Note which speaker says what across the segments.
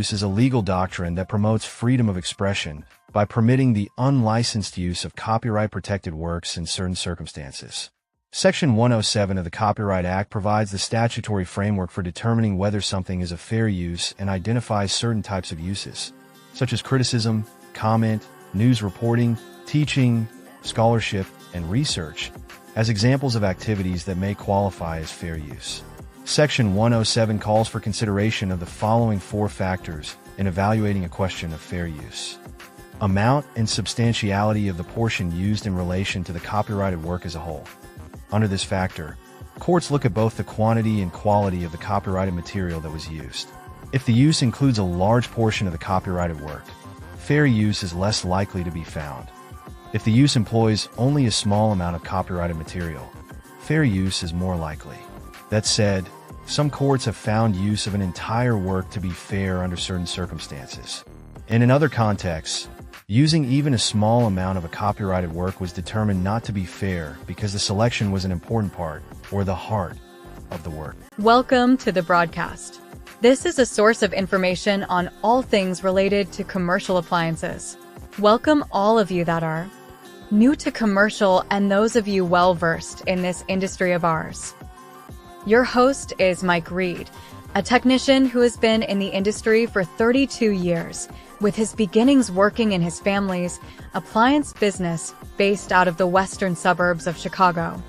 Speaker 1: use is a legal doctrine that promotes freedom of expression by permitting the unlicensed use of copyright-protected works in certain circumstances. Section 107 of the Copyright Act provides the statutory framework for determining whether something is a fair use and identifies certain types of uses, such as criticism, comment, news reporting, teaching, scholarship, and research, as examples of activities that may qualify as fair use. Section 107 calls for consideration of the following 4 factors in evaluating a question of fair use: amount and substantiality of the portion used in relation to the copyrighted work as a whole. Under this factor, courts look at both the quantity and quality of the copyrighted material that was used. If the use includes a large portion of the copyrighted work, fair use is less likely to be found. If the use employs only a small amount of copyrighted material, fair use is more likely. That said, some courts have found use of an entire work to be fair under certain circumstances. And in other contexts, using even a small amount of a copyrighted work was determined not to be fair because the selection was an important part, or the heart, of the work.
Speaker 2: Welcome to the broadcast. This is a source of information on all things related to commercial appliances. Welcome all of you that are new to commercial and those of you well-versed in this industry of ours. Your host is Mike Reed, a technician who has been in the industry for 32 years, with his beginnings working in his family's appliance business based out of the western suburbs of Chicago.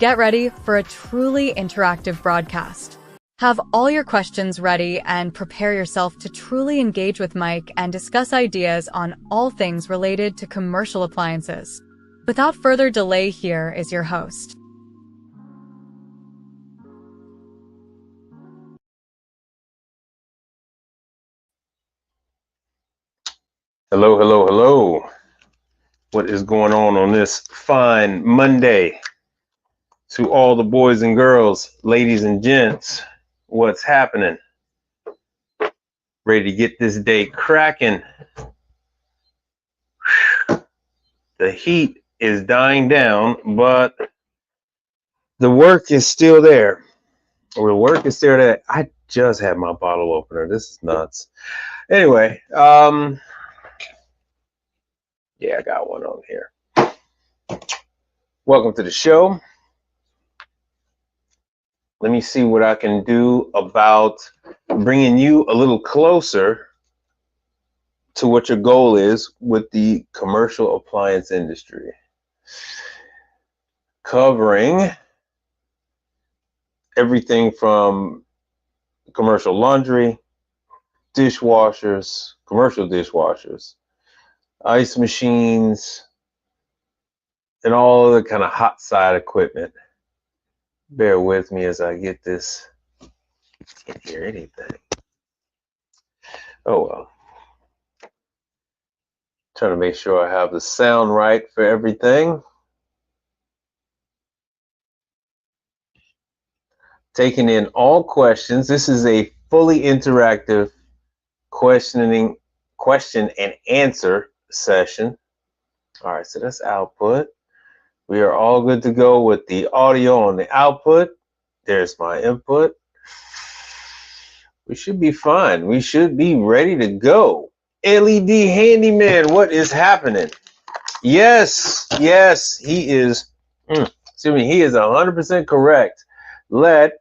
Speaker 2: Get ready for a truly interactive broadcast. Have all your questions ready and prepare yourself to truly engage with Mike and discuss ideas on all things related to commercial appliances. Without further delay, here is your host.
Speaker 3: Hello, hello, hello. What is going on this fine Monday? To all the boys and girls, ladies and gents, what's happening? Ready to get this day cracking. The heat is dying down, but the work is still there. Or the work is still there. I just had my bottle opener. This is nuts. Anyway, yeah, I got one on here. Welcome to the show. Let me see what I can do about bringing you a little closer to what your goal is with the commercial appliance industry. Covering everything from commercial laundry, dishwashers, commercial dishwashers, ice machines, and all the kind of hot side equipment. Bear with me as I get this. Can't hear anything. Oh well. Trying to make sure I have the sound right for everything. Taking in all questions. This is a fully interactive question and answer session. All right, so that's output. We are all good to go with the audio on the output. There's my input. We should be fine. We should be ready to go. LED handyman, what is happening? Yes, he is. He is 100% correct. Let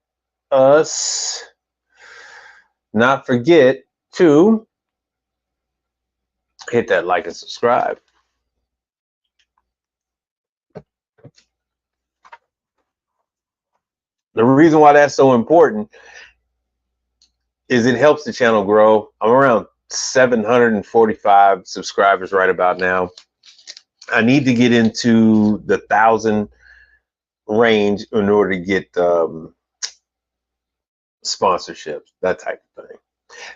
Speaker 3: us not forget to hit that like and subscribe. The reason why that's so important is it helps the channel grow. I'm around 745 subscribers right about now. I need to get into the 1,000 range in order to get sponsorships, that type of thing.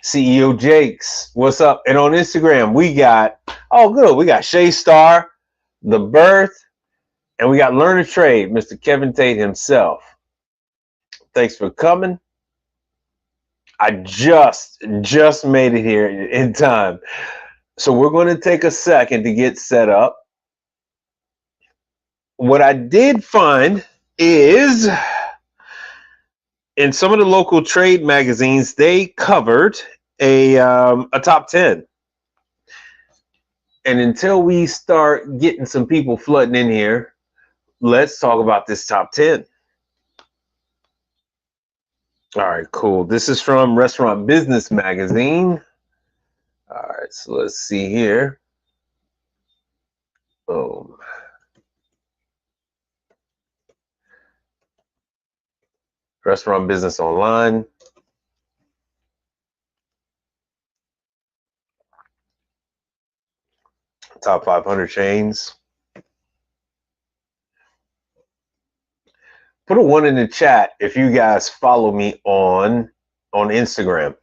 Speaker 3: CEO Jakes, what's up? And on Instagram, we got, oh good, we got Shay Star, The Birth, and we got Learn a Trade, Mr. Kevin Tate himself. Thanks for coming. I just made it here in time. So we're going to take a second to get set up. What I did find is in some of the local trade magazines, they covered a top 10. And until we start getting some people flooding in here, let's talk about this top 10. All right, cool. This is from Restaurant Business Magazine. All right, so let's see here. Boom. Restaurant Business Online. Top 500 chains. Put a 1 in the chat if you guys follow me on Instagram.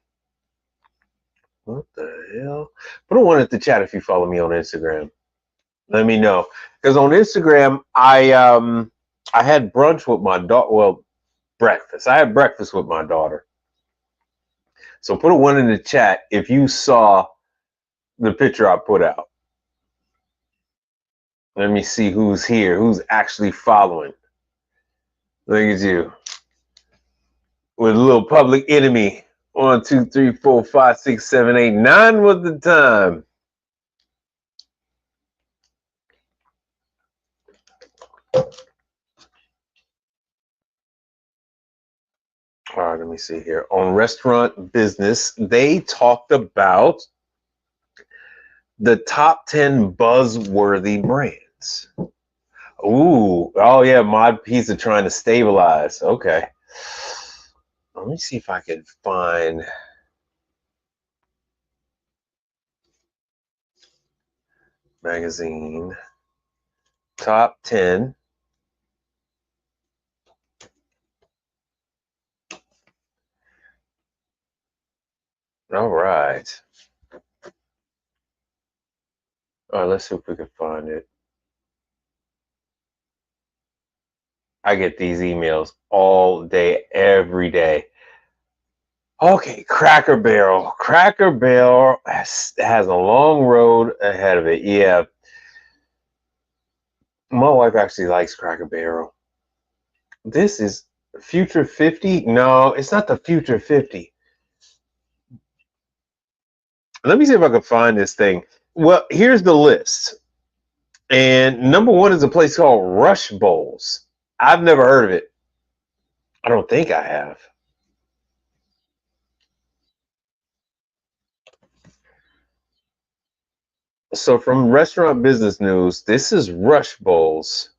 Speaker 3: What the hell? Put a 1 at the chat if you follow me on Instagram. Let me know, because on Instagram I had brunch with my daughter. Well, breakfast. I had breakfast with my daughter. So put a 1 in the chat if you saw the picture I put out. Let me see who's here, who's actually following. Look at you. With a little Public Enemy. 1, 2, 3, 4, 5, 6, 7, 8, 9 was the time. All right, let me see here. On Restaurant Business, they talked about the top 10 buzzworthy brands. Ooh, oh yeah, Mod Pizza trying to stabilize. Okay. Let me see if I can find magazine top 10. All right. All right, let's see if we can find it. I get these emails all day, every day. Okay, Cracker Barrel. Cracker Barrel has a long road ahead of it. Yeah. My wife actually likes Cracker Barrel. This is Future 50. No, it's not the Future 50. Let me see if I can find this thing. Well, here's the list. And number 1 is a place called Rush Bowls. I've never heard of it. I don't think I have. So from Restaurant Business News, this is Rush Bowls.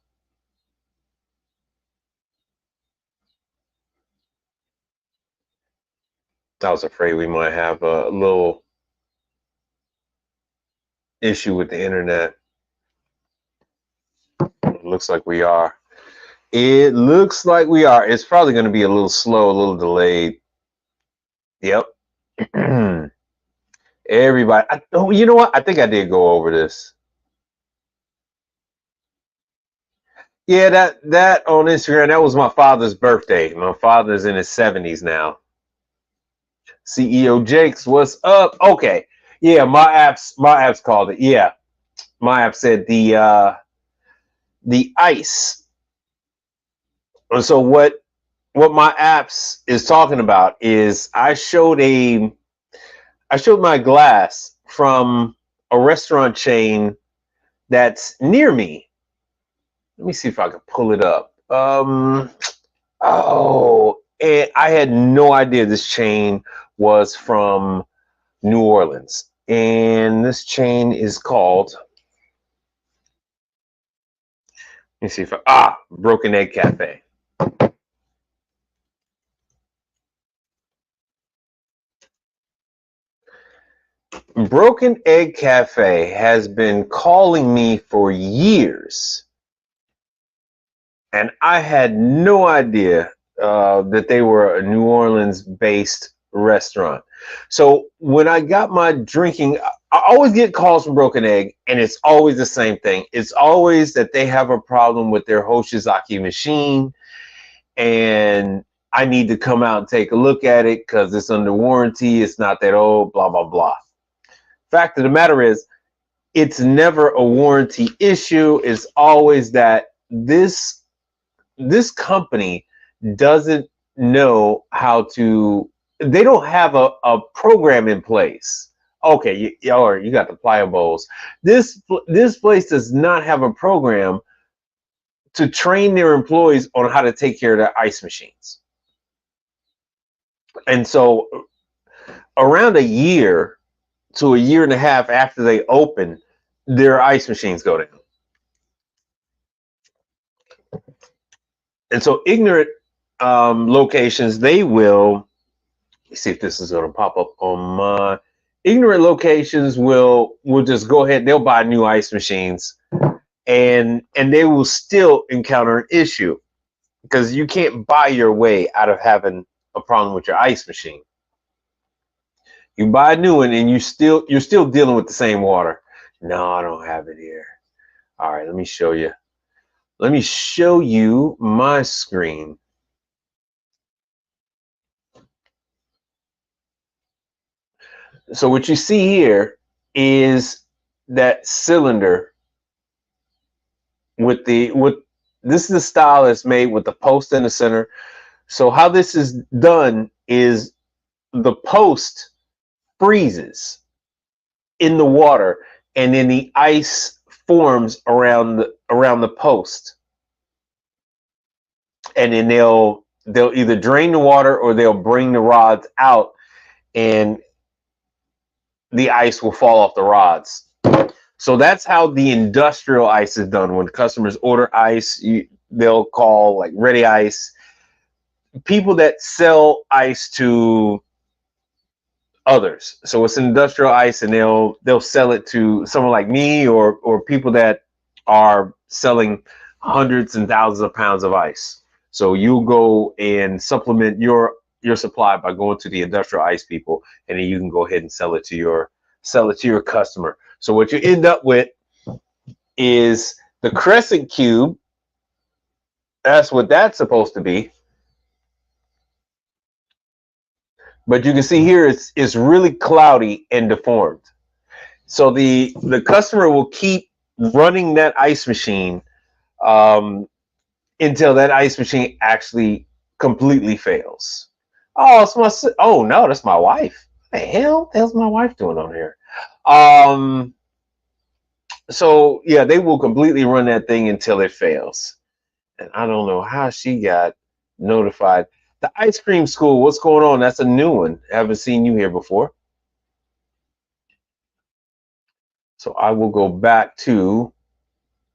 Speaker 3: I was afraid we might have a little issue with the internet. It looks like we are. It looks like we are. It's probably going to be a little slow, a little delayed. Yep. Everybody. Oh, you know what? I think I did go over this. Yeah, that on Instagram, that was my father's birthday. My father's in his 70s now. CEO Jakes, what's up? Okay. Yeah, my apps called it. Yeah. My app said the ice. And so what my apps is talking about is I showed my glass from a restaurant chain that's near me. Let me see if I can pull it up. Oh, and I had no idea this chain was from New Orleans. And this chain is called, let me see if Broken Egg Cafe. Broken Egg Cafe has been calling me for years, and I had no idea that they were a New Orleans-based restaurant. So when I got my drinking, I always get calls from Broken Egg, and it's always the same thing. It's always that they have a problem with their Hoshizaki machine, and I need to come out and take a look at it because it's under warranty. It's not that old, blah, blah, blah. Fact of the matter is, it's never a warranty issue. It's always that this company doesn't know how to they don't have a program in place. Okay, you got the pliables. This place does not have a program to train their employees on how to take care of their ice machines. And so around a year to a year and a half after they open, their ice machines go down. And so ignorant locations, they will, let's see if this is going to pop up on my ignorant locations will just go ahead, they'll buy new ice machines and they will still encounter an issue because you can't buy your way out of having a problem with your ice machine. You buy a new one and you're still dealing with the same water. No, I don't have it here. All right, let me show you. Let me show you my screen. So what you see here is that cylinder with this is the style that's made with the post in the center. So how this is done is the post freezes in the water and then the ice forms around the post. And then they'll either drain the water or they'll bring the rods out and the ice will fall off the rods. So that's how the industrial ice is done. When customers order ice, they'll call like Ready Ice. People that sell ice to others. So it's industrial ice and they'll sell it to someone like me or people that are selling hundreds and thousands of pounds of ice. So you'll go and supplement your supply by going to the industrial ice people, and then you can go ahead and sell it to your customer. So what you end up with is the crescent cube. That's what that's supposed to be. But you can see here it's really cloudy and deformed. So the customer will keep running that ice machine until that ice machine actually completely fails. Oh, oh no, that's my wife. What the hell's my wife doing on here? So yeah, they will completely run that thing until it fails. And I don't know how she got notified. The ice cream school, what's going on? That's a new one. I haven't seen you here before. So I will go back to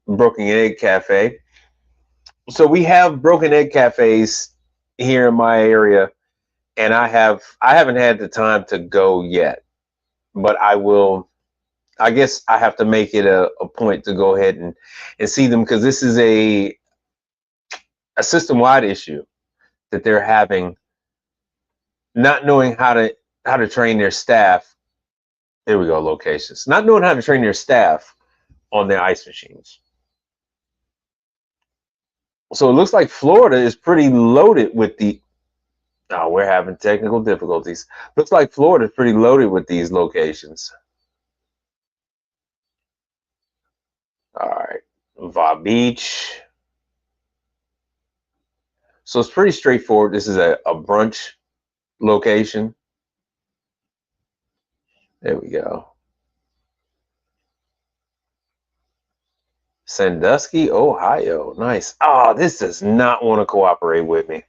Speaker 3: Broken Egg Cafe. So we have Broken Egg Cafes here in my area, and I haven't had the time to go yet, but I will. I guess I have to make it a point to go ahead and see them, because this is a system-wide issue that they're having, not knowing how to train their staff. There we go, locations. Not knowing how to train their staff on their ice machines. So it looks like Florida is pretty loaded with oh, we're having technical difficulties. Looks like Florida is pretty loaded with these locations. All right, Va Beach. So it's pretty straightforward. This is a brunch location. There we go. Sandusky, Ohio. Nice. Oh, this does not want to cooperate with me.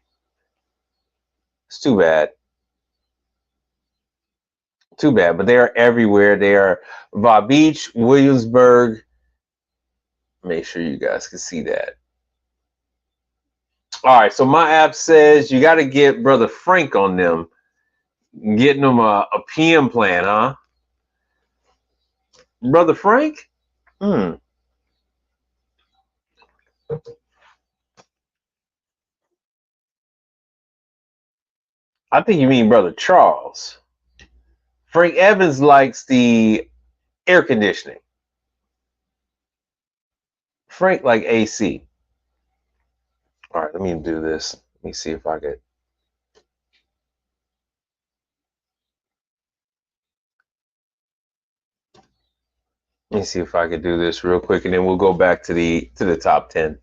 Speaker 3: It's too bad. Too bad, but they are everywhere. They are Va Beach, Williamsburg. Make sure you guys can see that. All right, so my app says you got to get Brother Frank on them. Getting them a PM plan, huh? Brother Frank? I think you mean Brother Charles. Frank Evans likes the air conditioning. Frank like AC. All right, let me do this. Let me see if I could. Let me see if I could do this real quick, and then we'll go back to the top 10.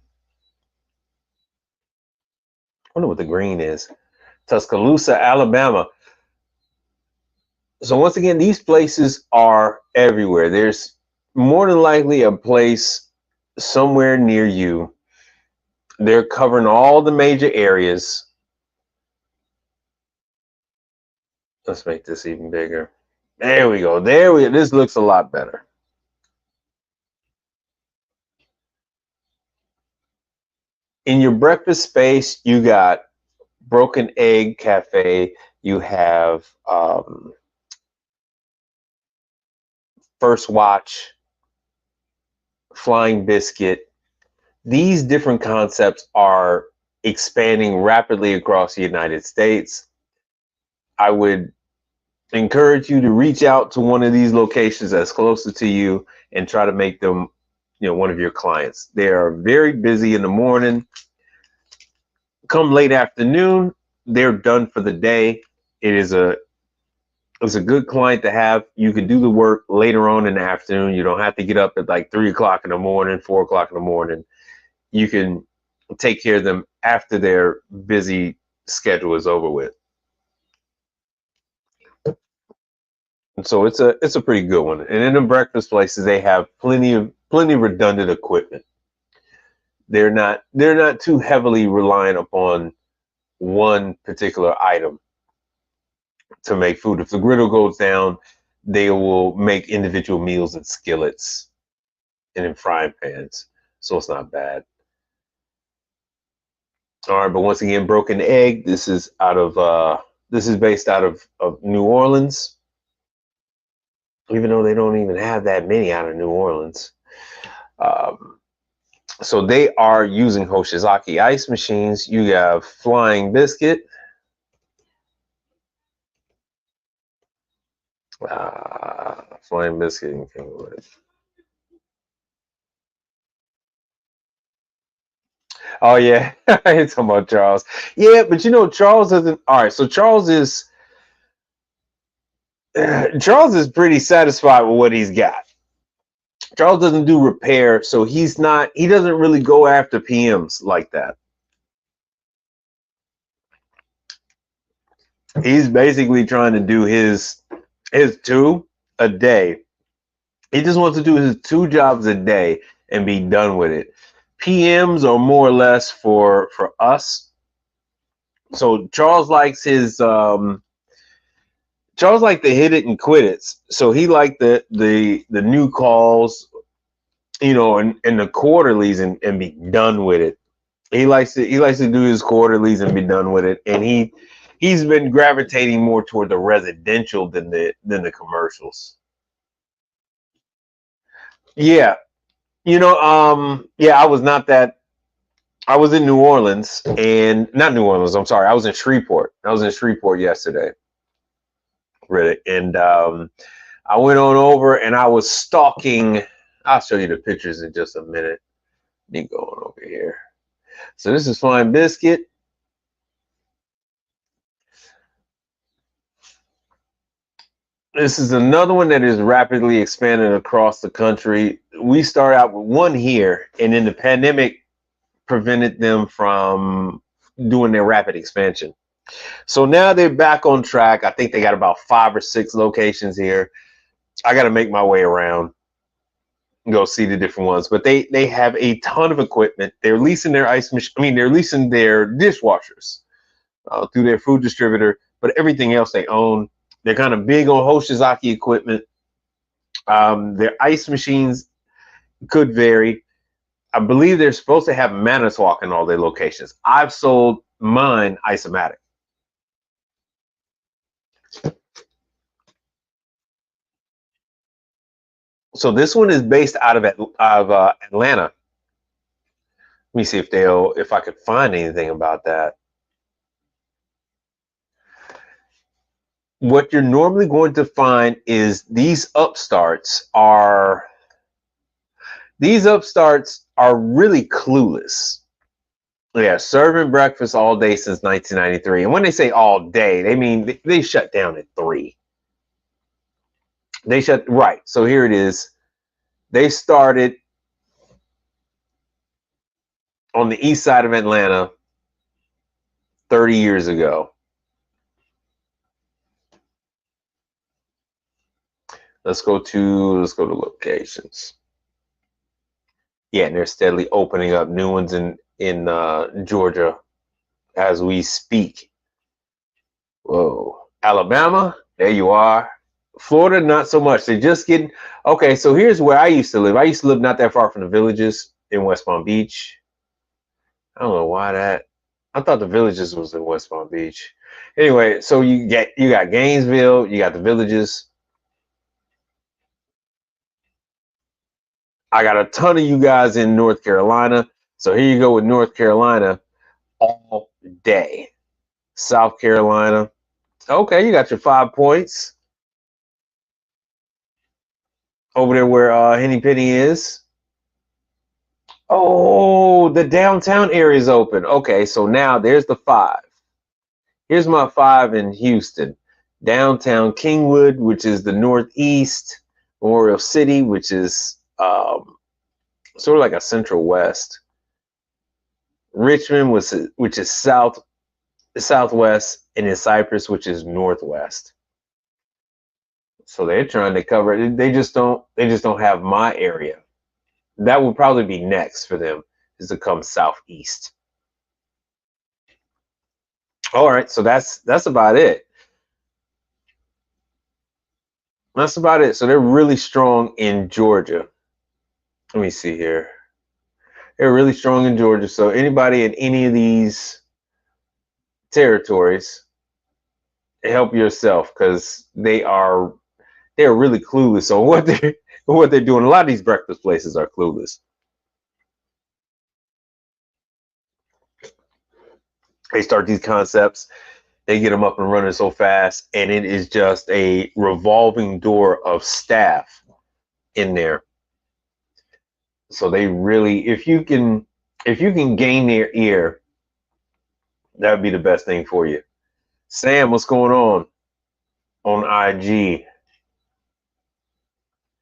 Speaker 3: I wonder what the green is. Tuscaloosa, Alabama. So once again, these places are everywhere. There's more than likely a place somewhere near you. They're covering all the major areas. Let's make this even bigger. There we go. This looks a lot better. In your breakfast space, you got Broken Egg Cafe. You have First Watch, Flying Biscuit. These different concepts are expanding rapidly across the United States. I would encourage you to reach out to one of these locations that's closer to you and try to make them, one of your clients. They are very busy in the morning. Come late afternoon, they're done for the day. It's a good client to have. You can do the work later on in the afternoon. You don't have to get up at like 3 o'clock in the morning, 4 o'clock in the morning. You can take care of them after their busy schedule is over with. And so it's a pretty good one. And in the breakfast places, they have plenty of redundant equipment. They're not too heavily reliant upon one particular item to make food. If the griddle goes down, they will make individual meals in skillets and in frying pans. So it's not bad. All right, but once again, Broken Egg. This is based out of New Orleans. Even though they don't even have that many out of New Orleans. So they are using Hoshizaki ice machines. You have Flying Biscuit. Flying Biscuit and King Wood. Oh yeah, you're talking about Charles. Yeah, but Charles doesn't. All right, so Charles is pretty satisfied with what he's got. Charles doesn't do repair, so he doesn't really go after PMs like that. He's basically trying to do his 2 a day. He just wants to do his 2 jobs a day and be done with it. PMs are more or less for us. So Charles likes his Charles liked to hit it and quit it. So he liked the new calls, and the quarterlies and be done with it. He likes to do his quarterlies and be done with it. And he's been gravitating more toward the residential than the commercials. Yeah. I was not that. I was in New Orleans and not New Orleans. I'm sorry. I was in Shreveport. Yesterday. Really. And I went on over and I was stalking. I'll show you the pictures in just a minute. Me going over here. So this is Flying Biscuit. This is another one that is rapidly expanding across the country. We started out with one here, and then the pandemic prevented them from doing their rapid expansion. So now they're back on track. I think they got about 5 or 6 locations here. I got to make my way around and go see the different ones. But they have a ton of equipment. They're leasing their ice machine. I mean, they're leasing their dishwashers through their food distributor, but everything else they own. They're kind of big on Hoshizaki equipment. Their ice machines could vary. I believe they're supposed to have Manitowoc in all their locations. I've sold mine Isomatic. So this one is based out of Atlanta. Let me see if I could find anything about that. What you're normally going to find is these upstarts are really clueless. Yeah, serving breakfast all day since 1993. And when they say all day, they mean they shut down at 3. Right. So here it is. They started on the east side of Atlanta 30 years ago. Let's go to locations. Yeah, and they're steadily opening up new ones in Georgia as we speak. Whoa, Alabama, there you are. Florida, not so much. They're just getting okay. So here's where I used to live. I used to live not that far from the Villages in West Palm Beach. I don't know why that. I thought the Villages was in West Palm Beach. Anyway, so you got Gainesville, you got the Villages. I got a ton of you guys in North Carolina. So here you go with North Carolina all day. South Carolina. Okay, you got your 5 points over there where Henny Penny is. Oh, the downtown area is open. Okay, so now there's the 5. Here's my 5 in Houston. Downtown Kingwood, which is the northeast. Memorial City, which is sort of like a central west. Richmond, which is southwest, and in Cypress, which is northwest. So they're trying to cover it. They just don't have my area. That would probably be next for them, is to come southeast. All right, so that's about it. That's about it. So they're really strong in Georgia. Let me see here. They're really strong in Georgia. So anybody in any of these territories, help yourself, because they're really clueless on what they're doing. A lot of these breakfast places are clueless. They start these concepts, they get them up and running so fast, and it is just a revolving door of staff in there. So they really, if you can gain their ear, that would be the best thing for you. Sam, what's going on IG?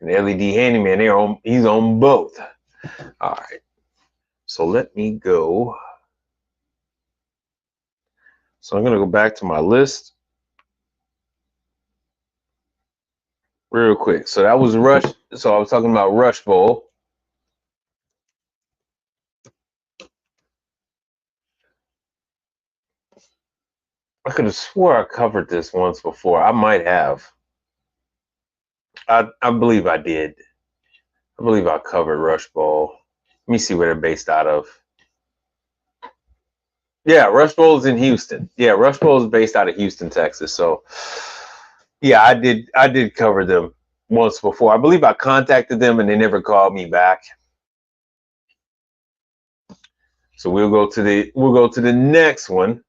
Speaker 3: And LED Handyman, he's on both. All right. So let me go. So I'm going to go back to my list real quick. So that was Rush. So I was talking about Rush Bowl. I could have swore I covered this once before. I might have. I believe I did. I believe I covered Rush Bowl. Let me see where they're based out of. Yeah, Rush Bowl is in Houston. Yeah, Rush Bowl is based out of Houston, Texas. So yeah, I did cover them once before. I believe I contacted them and they never called me back. So we'll go to the next one.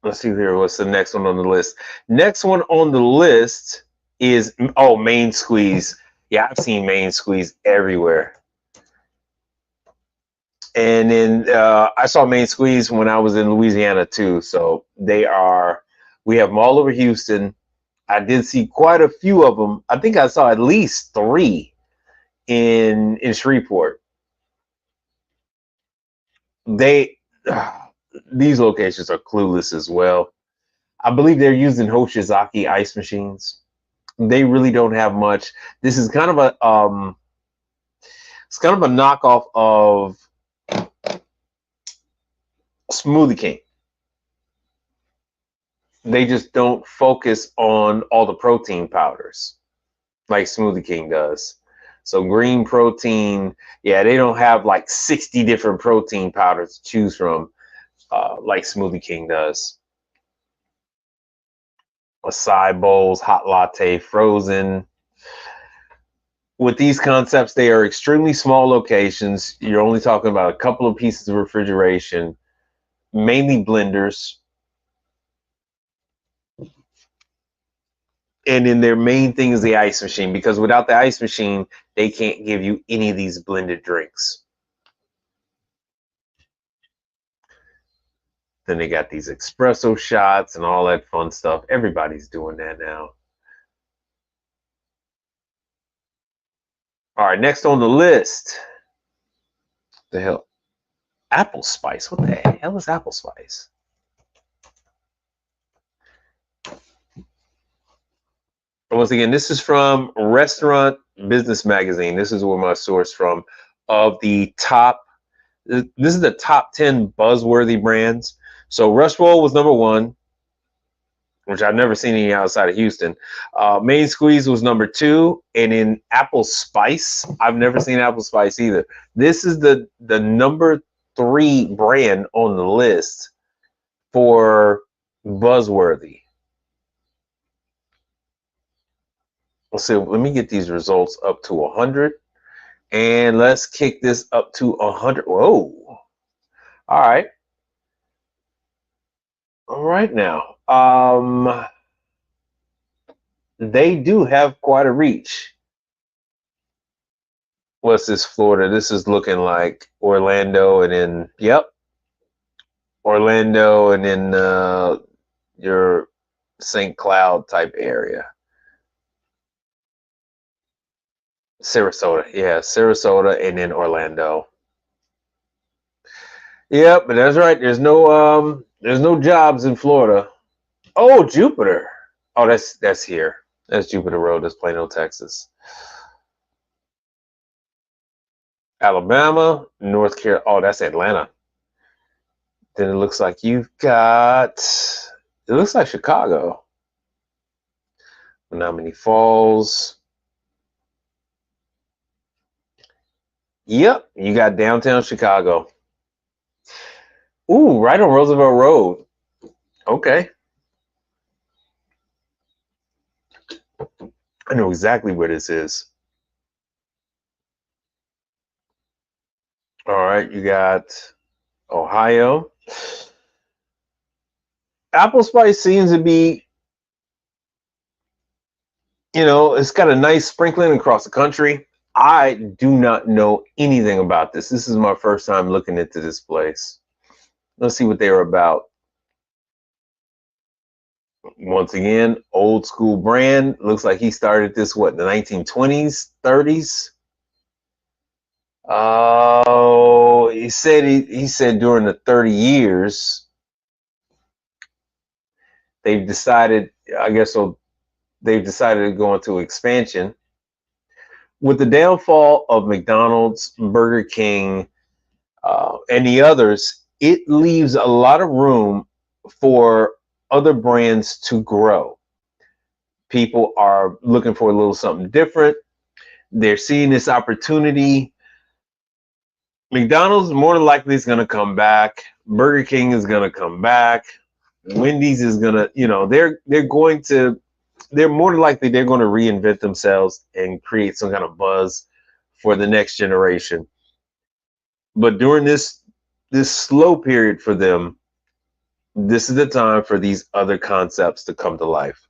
Speaker 3: Let's see here. What's the next one on the list? Next one on the list is Main Squeeze. Yeah, I've seen Main Squeeze everywhere. And then I saw Main Squeeze when I was in Louisiana too. So we have them all over Houston. I did see quite a few of them. I think I saw at least 3 in Shreveport. These locations are clueless as well. I believe they're using Hoshizaki ice machines. They really don't have much. This is kind of it's kind of a knockoff of Smoothie King. They just don't focus on all the protein powders like Smoothie King does. So green protein, yeah, they don't have like 60 different protein powders to choose from like Smoothie King does. Acai bowls, hot latte, frozen. With these concepts, they are extremely small locations. You're only talking about a couple of pieces of refrigeration, mainly blenders. And then their main thing is the ice machine, because without the ice machine, they can't give you any of these blended drinks. Then they got these espresso shots and all that fun stuff. Everybody's doing that now. All right, next on the list. The hell? Apple Spice. What the hell is Apple Spice? Once again, this is from Restaurant Business Magazine. This is where my source from of the top. This is the top 10 buzzworthy brands. So Rush Roll was number one, which I've never seen any outside of Houston. Main Squeeze was number two, and in Apple Spice, I've never seen Apple Spice either. This is the number 3 brand on the list for buzzworthy. Let's see. Let me get these results up to 100, and let's kick this up to 100. Whoa! All right. All right now. They do have quite a reach. What's this, Florida? This is looking like Orlando, and then Orlando, and then your St. Cloud type area. Sarasota, yeah, Sarasota, and then Orlando. Yep, but that's right. There's no jobs in Florida. Oh, Jupiter. Oh, that's here. That's Jupiter Road. That's Plano, Texas. Alabama, North Carolina. Oh, that's Atlanta. Then it looks like you've got. It looks like Chicago. Menominee Falls. Yep, you got downtown Chicago. Ooh, right on Roosevelt Road. Okay. I know exactly where this is. All right, you got Ohio. Apple Spice seems to be, it's got a nice sprinkling across the country. I do not know anything about this. This is my first time looking into this place. Let's see what they were about. Once again, old school brand. Looks like he started this, in the 1920s, 30s? Oh, he said during the 30 years, they've decided to go into expansion. With the downfall of McDonald's, Burger King, and the others, it leaves a lot of room for other brands to grow. People are looking for a little something different. They're seeing this opportunity. McDonald's more than likely is going to come back. Burger King is going to come back. Wendy's is going to, they're more than likely they're going to reinvent themselves and create some kind of buzz for the next generation. But during this slow period for them, this is the time for these other concepts to come to life.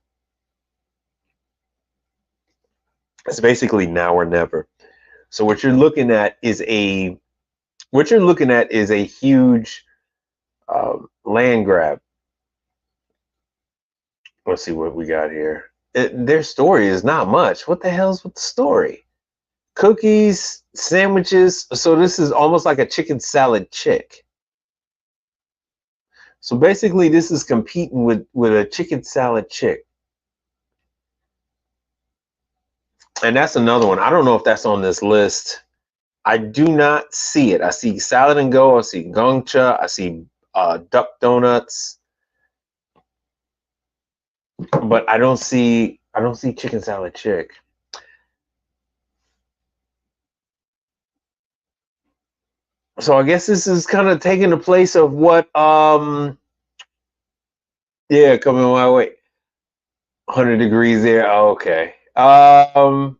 Speaker 3: It's basically now or never. So what you're looking at is a huge land grab. Let's see what we got here. Their story is not much. What the hell's with the story? Cookies, sandwiches. So this is almost like a chicken salad chick. So basically, this is competing with a chicken salad chick. And that's another one. I don't know if that's on this list. I do not see it. I see Salad and Go. I see Gongcha. I see Duck Donuts. But I don't see chicken salad chick. So I guess this is kind of taking the place of what coming my way. 100 degrees there. Oh, okay. All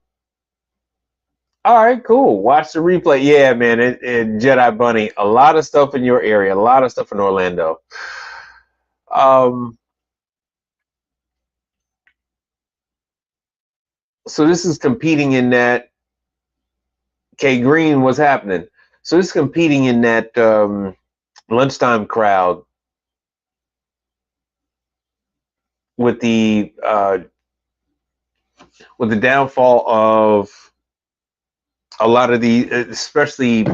Speaker 3: right, cool. Watch the replay. Yeah, man. And Jedi Bunny, a lot of stuff in your area, a lot of stuff in Orlando. So this is competing in that. K Green, what's happening? So this is competing in that lunchtime crowd with the downfall of a lot of the, especially,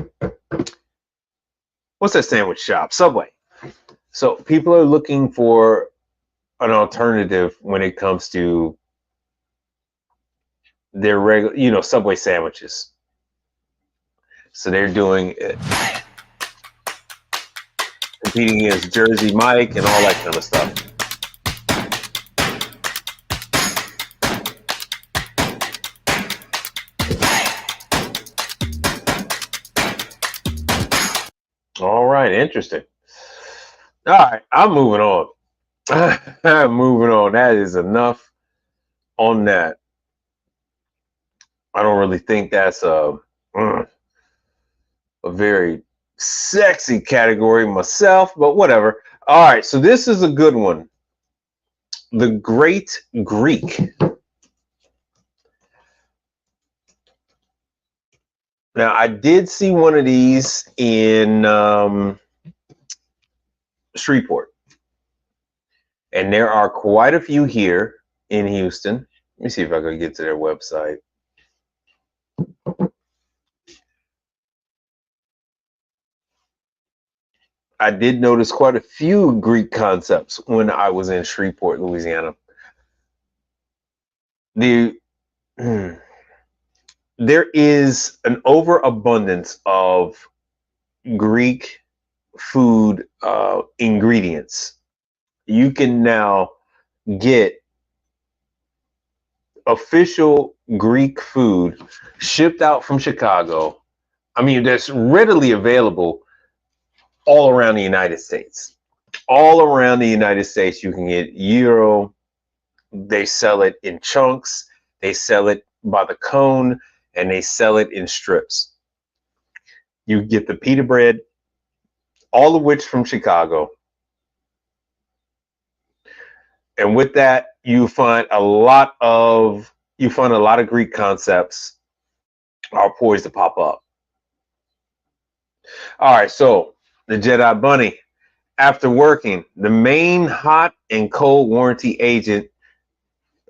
Speaker 3: what's that sandwich shop? Subway. So people are looking for an alternative when it comes to their regular, Subway sandwiches. So they're doing it, competing against Jersey Mike and all that kind of stuff. All right, interesting. All right, I'm moving on. I'm moving on. That is enough on that. I don't really think that's a very sexy category myself, but whatever. All right, so this is a good one. The Great Greek. Now, I did see one of these in Shreveport, and there are quite a few here in Houston. Let me see if I can get to their website. I did notice quite a few Greek concepts when I was in Shreveport, Louisiana. There is an overabundance of Greek food ingredients. You can now get official Greek food shipped out from Chicago. I mean, that's readily available all around the United States. All around the United States, you can get gyro. They sell it in chunks. They sell it by the cone, and they sell it in strips. You get the pita bread, all of which from Chicago. And with that, you find a lot of Greek concepts are poised to pop up. All right, so the Jedi Bunny, after working the main hot and cold warranty agent.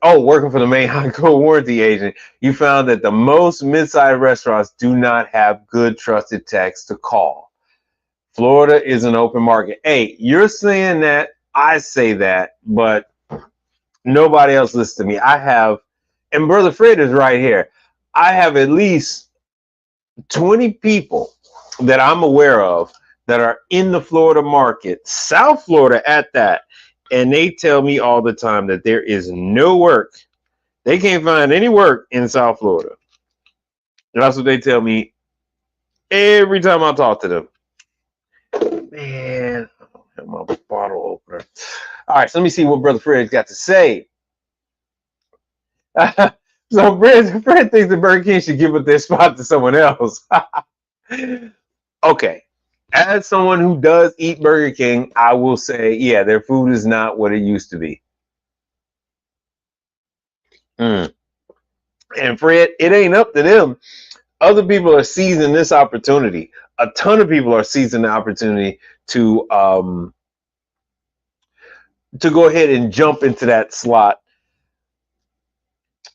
Speaker 3: Oh, working for the main hot and cold warranty agent, you found that the most mid-sized restaurants do not have good trusted techs to call. Florida is an open market. Hey, you're saying that, I say that, but nobody else listens to me. I have, and Brother Fred is right here, I have at least 20 people that I'm aware of that are in the Florida market, South Florida at that, and they tell me all the time that there is no work. They can't find any work in South Florida. That's what they tell me every time I talk to them. Man, I don't have my bottle opener. All right, so let me see what Brother Fred's got to say. So Fred thinks the Burger King should give up their spot to someone else. Okay. As someone who does eat Burger King, I will say, yeah, their food is not what it used to be. And Fred, it ain't up to them. Other people are seizing this opportunity. A ton of people are seizing the opportunity to go ahead and jump into that slot.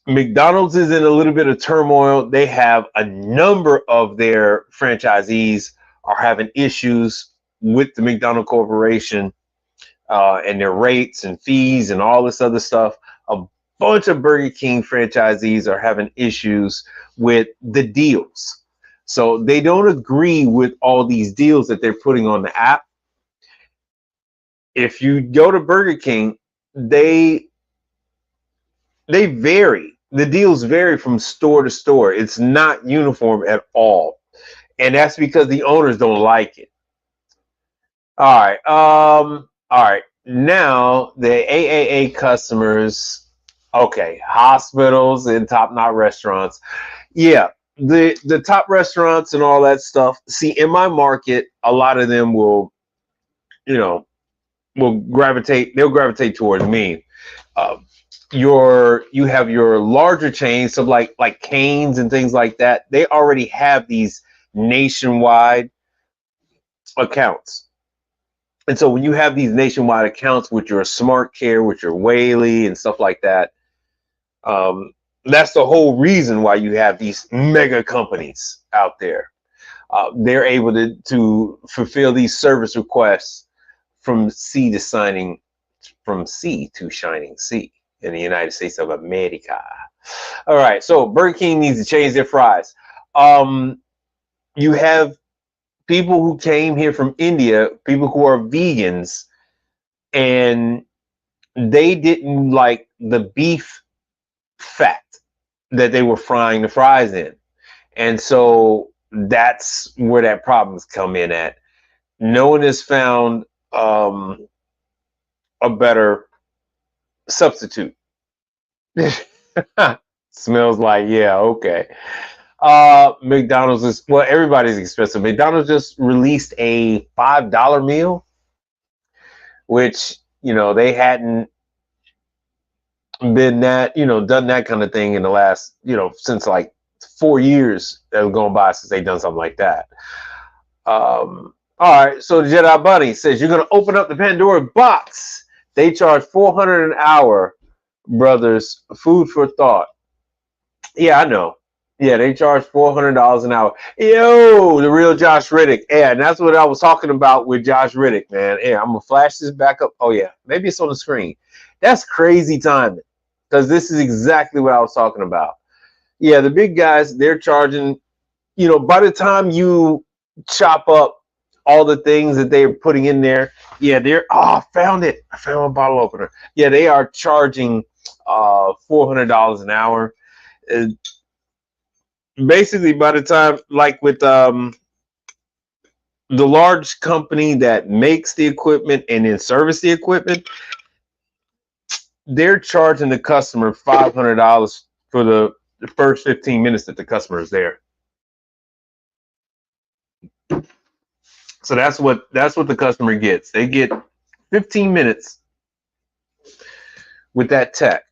Speaker 3: McDonald's is in a little bit of turmoil. They have a number of their franchisees are having issues with the McDonald Corporation and their rates and fees and all this other stuff. A bunch of Burger King franchisees are having issues with the deals. So they don't agree with all these deals that they're putting on the app. If you go to Burger King, they vary. The deals vary from store to store. It's not uniform at all. And that's because the owners don't like it. All right. All right. Now the AAA customers, okay, hospitals and top-notch restaurants. Yeah, the top restaurants and all that stuff. See, in my market, a lot of them will gravitate. They'll gravitate towards me. You have your larger chains, so like Cane's and things like that. They already have these nationwide accounts. And so when you have these nationwide accounts with your Smart Care, with your Whaley and stuff like that, that's the whole reason why you have these mega companies out there. They're able to fulfill these service requests from sea to shining sea in the United States of America. All right, so Burger King needs to change their fries. You have people who came here from India, people who are vegans, and they didn't like the beef fat that they were frying the fries in. And so that's where that problem's come in at. No one has found a better substitute. Smells like, yeah, okay. McDonald's is, well, everybody's expensive. McDonald's just released a $5 meal, which, they hadn't been done that kind of thing in the last, since like 4 years that have gone by since they've done something like that. All right, so the Jedi Bunny says you're going to open up the Pandora box. They charge $400 an hour, brothers. Food for thought. Yeah, I know. Yeah, they charge $400 an hour. Yo, the real Josh Riddick. Yeah, and that's what I was talking about with Josh Riddick, man. Yeah, I'm going to flash this back up. Oh, yeah, maybe it's on the screen. That's crazy timing because this is exactly what I was talking about. Yeah, the big guys, they're charging, by the time you chop up all the things that they're putting in there, yeah, I found it. I found a bottle opener. Yeah, they are charging $400 an hour. Basically, by the time, like with the large company that makes the equipment and then service the equipment, they're charging the customer $500 for the first 15 minutes that the customer is there. So that's what the customer gets. They get 15 minutes with that tech.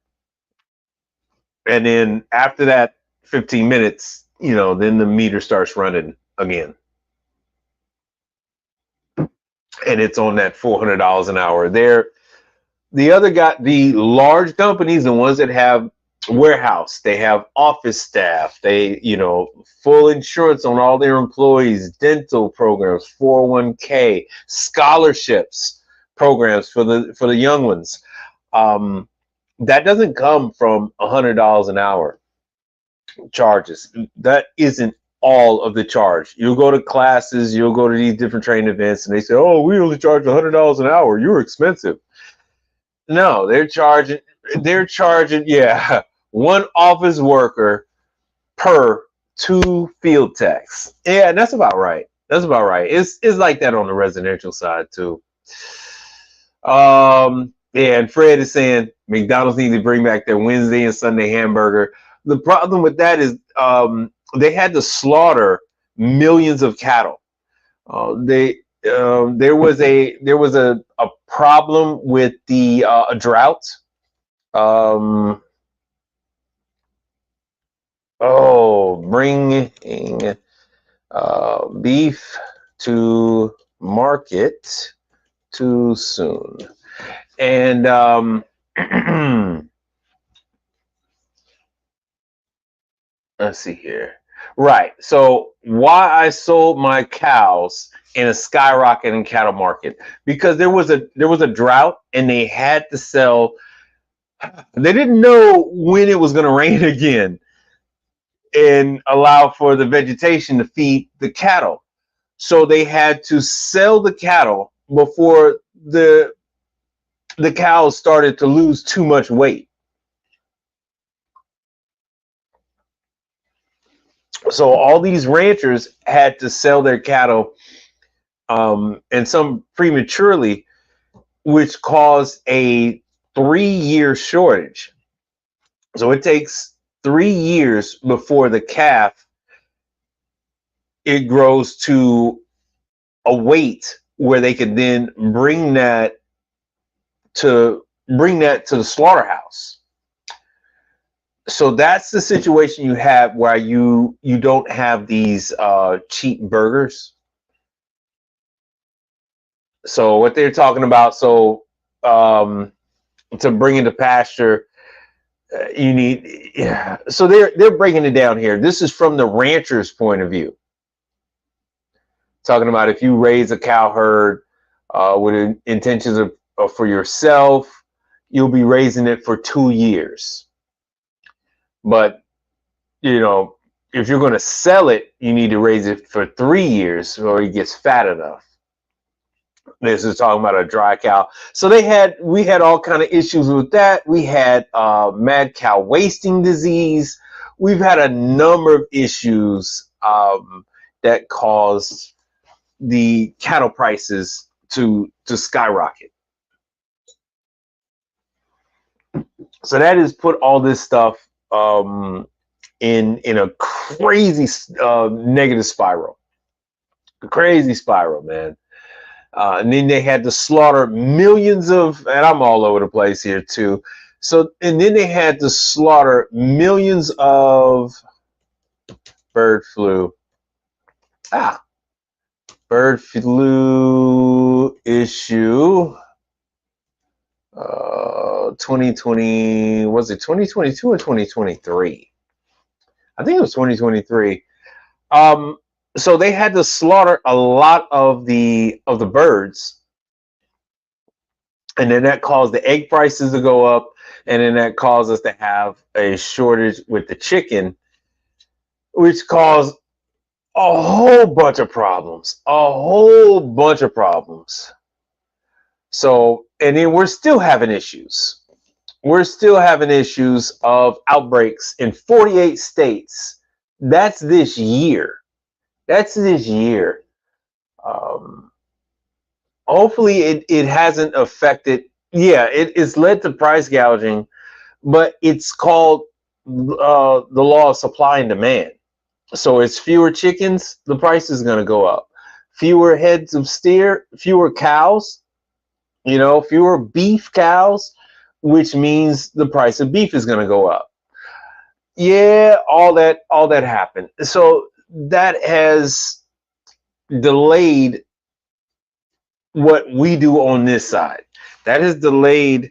Speaker 3: And then after that 15 minutes, then the meter starts running again. And it's on that $400 an hour. The large companies, the ones that have warehouse, they have office staff, they, full insurance on all their employees, dental programs, 401k, scholarships programs for the young ones. That doesn't come from $100 an hour charges. That isn't all of the charge. You'll go to classes, you'll go to these different training events, and they say, "Oh, we only charge $100 an hour. You're expensive." No, they're charging, yeah, one office worker per 2 field techs. Yeah, and that's about right. It's like that on the residential side too. Yeah, and Fred is saying McDonald's needs to bring back their Wednesday and Sunday hamburger. The problem with that is they had to slaughter millions of cattle. There was a problem with the a drought. Bringing beef to market too soon, and let's see here. Right. So why I sold my cows in a skyrocketing cattle market, because there was a drought and they had to sell. They didn't know when it was going to rain again and allow for the vegetation to feed the cattle. So they had to sell the cattle before the cows started to lose too much weight. So all these ranchers had to sell their cattle, and some prematurely, which caused a 3-year shortage. So it takes 3 years before the calf, it grows to a weight where they could then bring that to the slaughterhouse. So that's the situation you have where you don't have these cheap burgers. So what they're talking about, to bring into pasture, you need. Yeah. So they're breaking it down here. This is from the rancher's point of view. Talking about if you raise a cow herd with intentions of for yourself, you'll be raising it for 2 years. But, you know, if you're going to sell it, you need to raise it for 3 years so it gets fat enough. This is talking about a dry cow. So we had all kind of issues with that. We had mad cow wasting disease. We've had a number of issues that caused the cattle prices to skyrocket. So that has put all this stuff in a crazy negative spiral. A crazy spiral, man. And then they had to slaughter millions of, and I'm all over the place here too. So, and then they had to slaughter millions of bird flu. Bird flu issue. 2020, was it 2022 or 2023? I think it was 2023. So they had to slaughter a lot of the birds, and then that caused the egg prices to go up, and then that caused us to have a shortage with the chicken, which caused a whole bunch of problems. So, and then we're still having issues. We're still having issues of outbreaks in 48 states. That's this year. Hopefully it hasn't affected. Yeah, it's led to price gouging, but it's called the law of supply and demand. So it's fewer chickens, the price is going to go up. Fewer heads of steer, fewer cows, fewer beef cows, which means the price of beef is going to go up. Yeah, all that happened. So that has delayed what we do on this side. That has delayed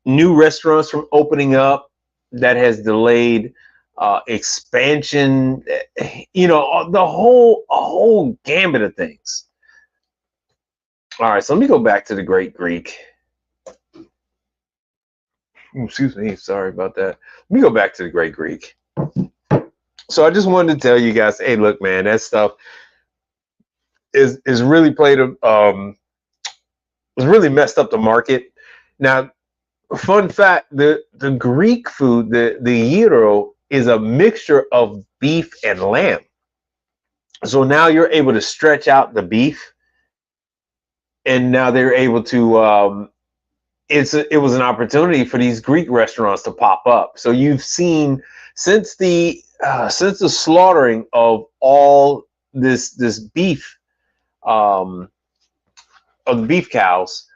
Speaker 3: new restaurants from opening up. That has delayed expansion. The whole gambit of things. All right, so let me go back to the Great Greek. Excuse me, sorry about that. Let me go back to the Great Greek. So I just wanted to tell you guys, hey, look, man, that stuff is really was really messed up the market. Now, fun fact, the Greek food, the gyro, is a mixture of beef and lamb. So now you're able to stretch out the beef, and now they're able to it was an opportunity for these Greek restaurants to pop up. So you've seen since the slaughtering of all this beef of the beef cows,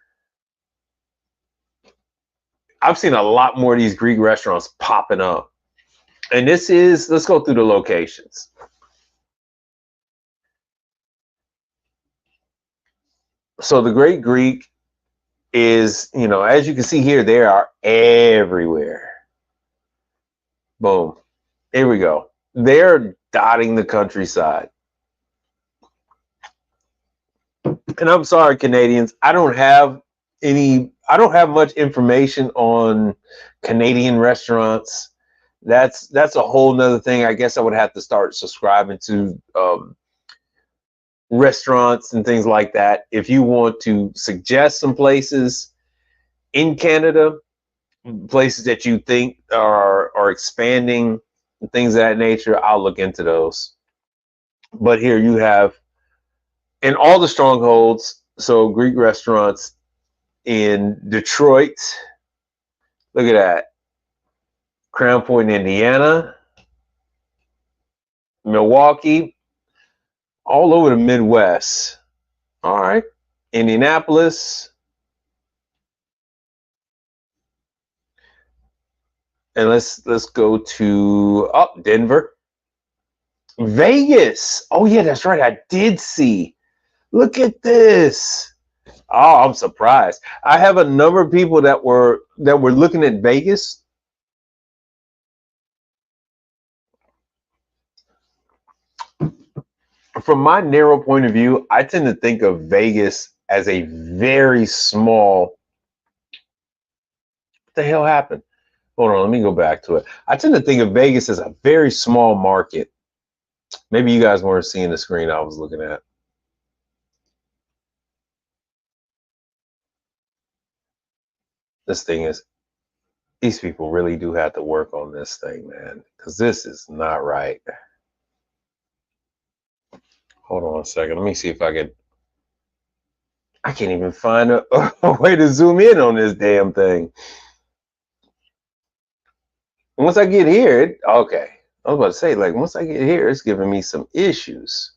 Speaker 3: I've seen a lot more of these Greek restaurants popping up. And let's go through the locations. So the Great Greek is, as you can see here, they are everywhere. Boom. Here we go. They're dotting the countryside. And I'm sorry, Canadians, I don't have much information on Canadian restaurants. That's a whole nother thing. I guess I would have to start subscribing to restaurants and things like that. If you want to suggest some places in Canada, places that you think are expanding, things of that nature, I'll look into those. But here you have in all the strongholds, so Greek restaurants in Detroit. Look at that. Crown Point, Indiana, Milwaukee, all over the Midwest. All right. Indianapolis. And let's go to Denver. Vegas. Oh yeah, that's right. I did see. Look at this. Oh, I'm surprised. I have a number of people that were looking at Vegas. From my narrow point of view, I tend to think of Vegas as a very small. What the hell happened? Hold on, let me go back to it. I tend to think of Vegas as a very small market. Maybe you guys weren't seeing the screen I was looking at. This thing is, these people really do have to work on this thing, man, because this is not right. Hold on a second. Let me see if I can't even find a way to zoom in on this damn thing. Once I get here, okay. I was about to say, like, once I get here, it's giving me some issues.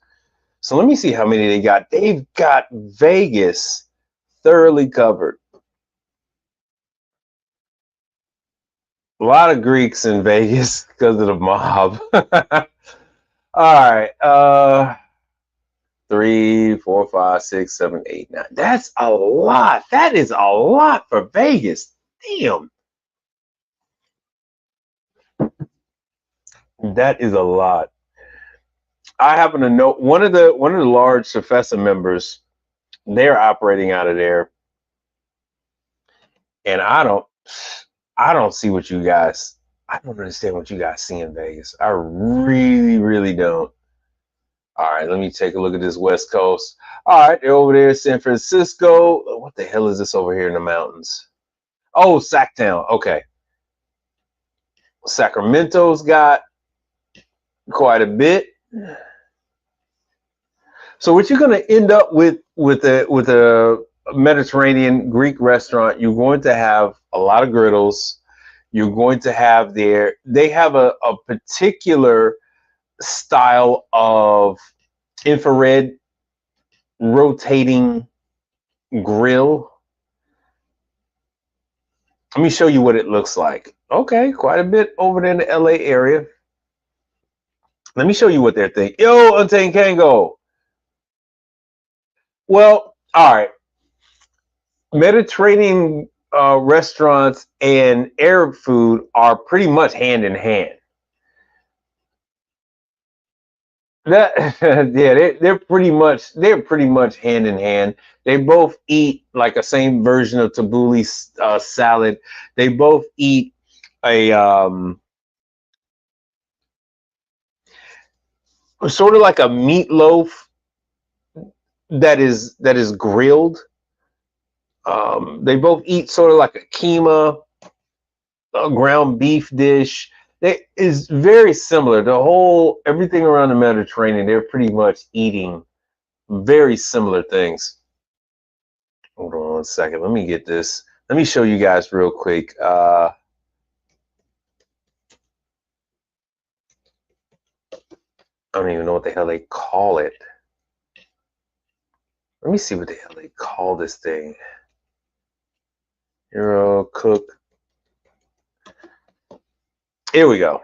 Speaker 3: So let me see how many they got. They've got Vegas thoroughly covered. A lot of Greeks in Vegas because of the mob. All right. 3, 4, 5, 6, 7, 8, 9. That's a lot. That is a lot for Vegas. Damn. That is a lot. I happen to know one of the large Safesa members. They're operating out of there, and I don't see what you guys. I don't understand what you guys see in Vegas. I really, really don't. All right, let me take a look at this West Coast. All right, they're over there in San Francisco. What the hell is this over here in the mountains? Oh, Sacktown. Okay. Sacramento's got quite a bit. So what you're going to end up with a Mediterranean Greek restaurant, you're going to have a lot of griddles. You're going to have they have a particular style of infrared rotating grill. Let me show you what it looks like. Okay, quite a bit over there in the LA area. Let me show you what they're thinking. Yo, Untamed Kango. Well, all right. Mediterranean restaurants and Arab food are pretty much hand in hand. Yeah, they're pretty much hand in hand. They both eat like a same version of tabbouleh salad. They both eat a sort of like a meatloaf that is grilled. They both eat sort of like a keema, a ground beef dish. It is very similar. Everything around the Mediterranean, they're pretty much eating very similar things. Hold on one second. Let me get this. Let me show you guys real quick. I don't even know what the hell they call it. Let me see what the hell they call this thing. Euro cook. Here we go.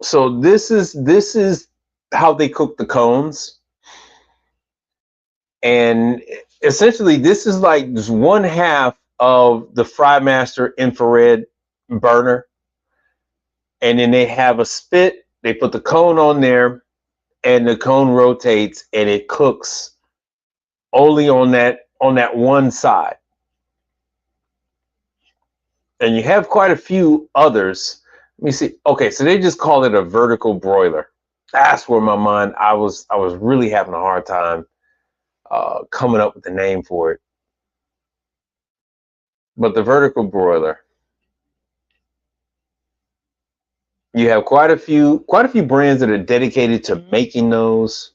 Speaker 3: So this is how they cook the cones. And essentially this is like just 1/2 of the Frymaster infrared burner. And then they have a spit, they put the cone on there, and the cone rotates and it cooks only on that one side. And you have quite a few others. Let me see. Okay, so they just call it a vertical broiler. That's where my mind, I was really having a hard time coming up with the name for it. But the vertical broiler. You have quite a few brands that are dedicated to making those.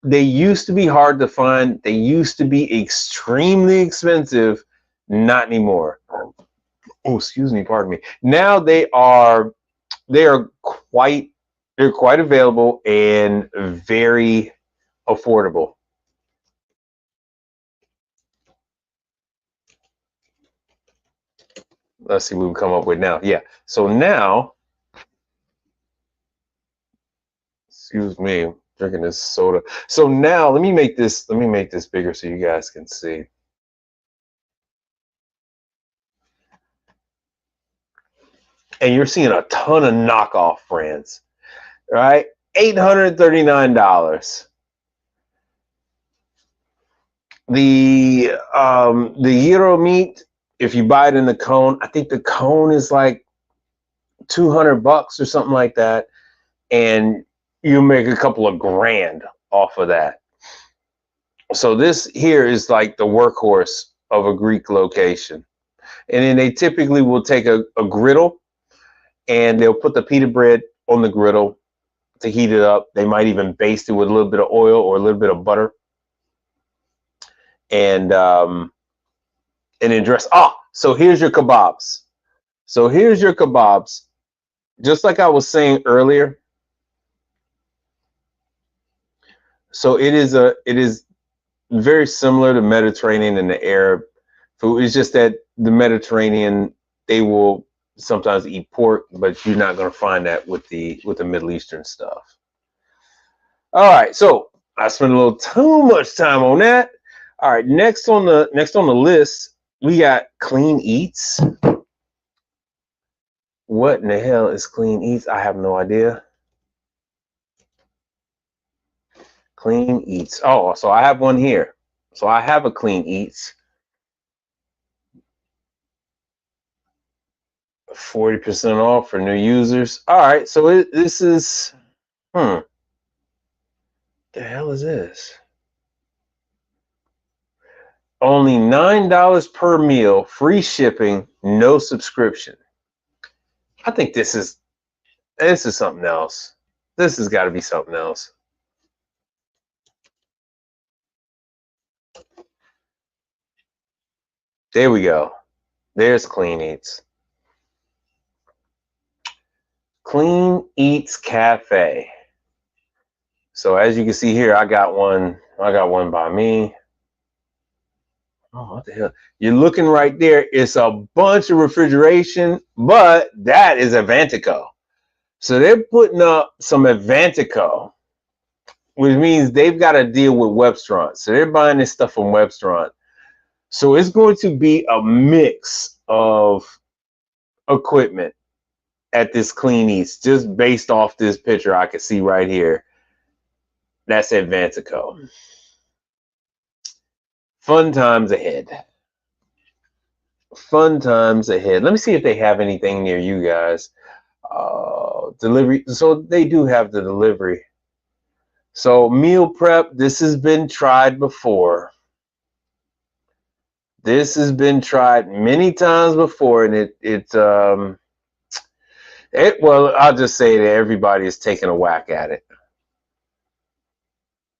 Speaker 3: They used to be hard to find. They used to be extremely expensive. Not anymore. Oh, excuse me, pardon me. Now they're quite available and very affordable. Let's see what we come up with now. Yeah. So now, excuse me, I'm drinking this soda. So now let me make this bigger so you guys can see. And you're seeing a ton of knockoff brands, right? $839. the gyro meat, if you buy it in the cone, I think the cone is like $200 or something like that, and you make a couple of grand off of that. So this here is like the workhorse of a Greek location. And then they typically will take a griddle and they'll put the pita bread on the griddle to heat it up. They might even baste it with a little bit of oil or a little bit of butter. And then dress. So here's your kebabs. So here's your kebabs. Just like I was saying earlier. So it is very similar to Mediterranean and the Arab food. It's just that the Mediterranean, they will sometimes eat pork, but you're not going to find that with the Middle Eastern stuff. All right, so I spent a little too much time on that. All right, next on the list, we got Clean Eats. What in the hell is Clean Eats? I have no idea. Clean Eats. Oh, so I have one here. So I have a Clean Eats. 40% off for new users. All right, so this is, the hell is this? Only $9 per meal, free shipping, no subscription. I think this is something else. This has got to be something else. There we go. There's Clean Eats. Clean Eats Cafe. So as you can see here, I got one by me. Oh, what the hell? You're looking right there. It's a bunch of refrigeration, but that is Avantico. So they're putting up some Avantico, which means they've got to deal with Webstaurant. So they're buying this stuff from Webstaurant. So it's going to be a mix of equipment at this Clean Eats, just based off this picture I can see right here. That's Avantico. Fun times ahead. Fun times ahead. Let me see if they have anything near you guys. Delivery. So they do have the delivery. So meal prep. This has been tried before. This has been tried many times before, and well, I'll just say that everybody is taking a whack at it.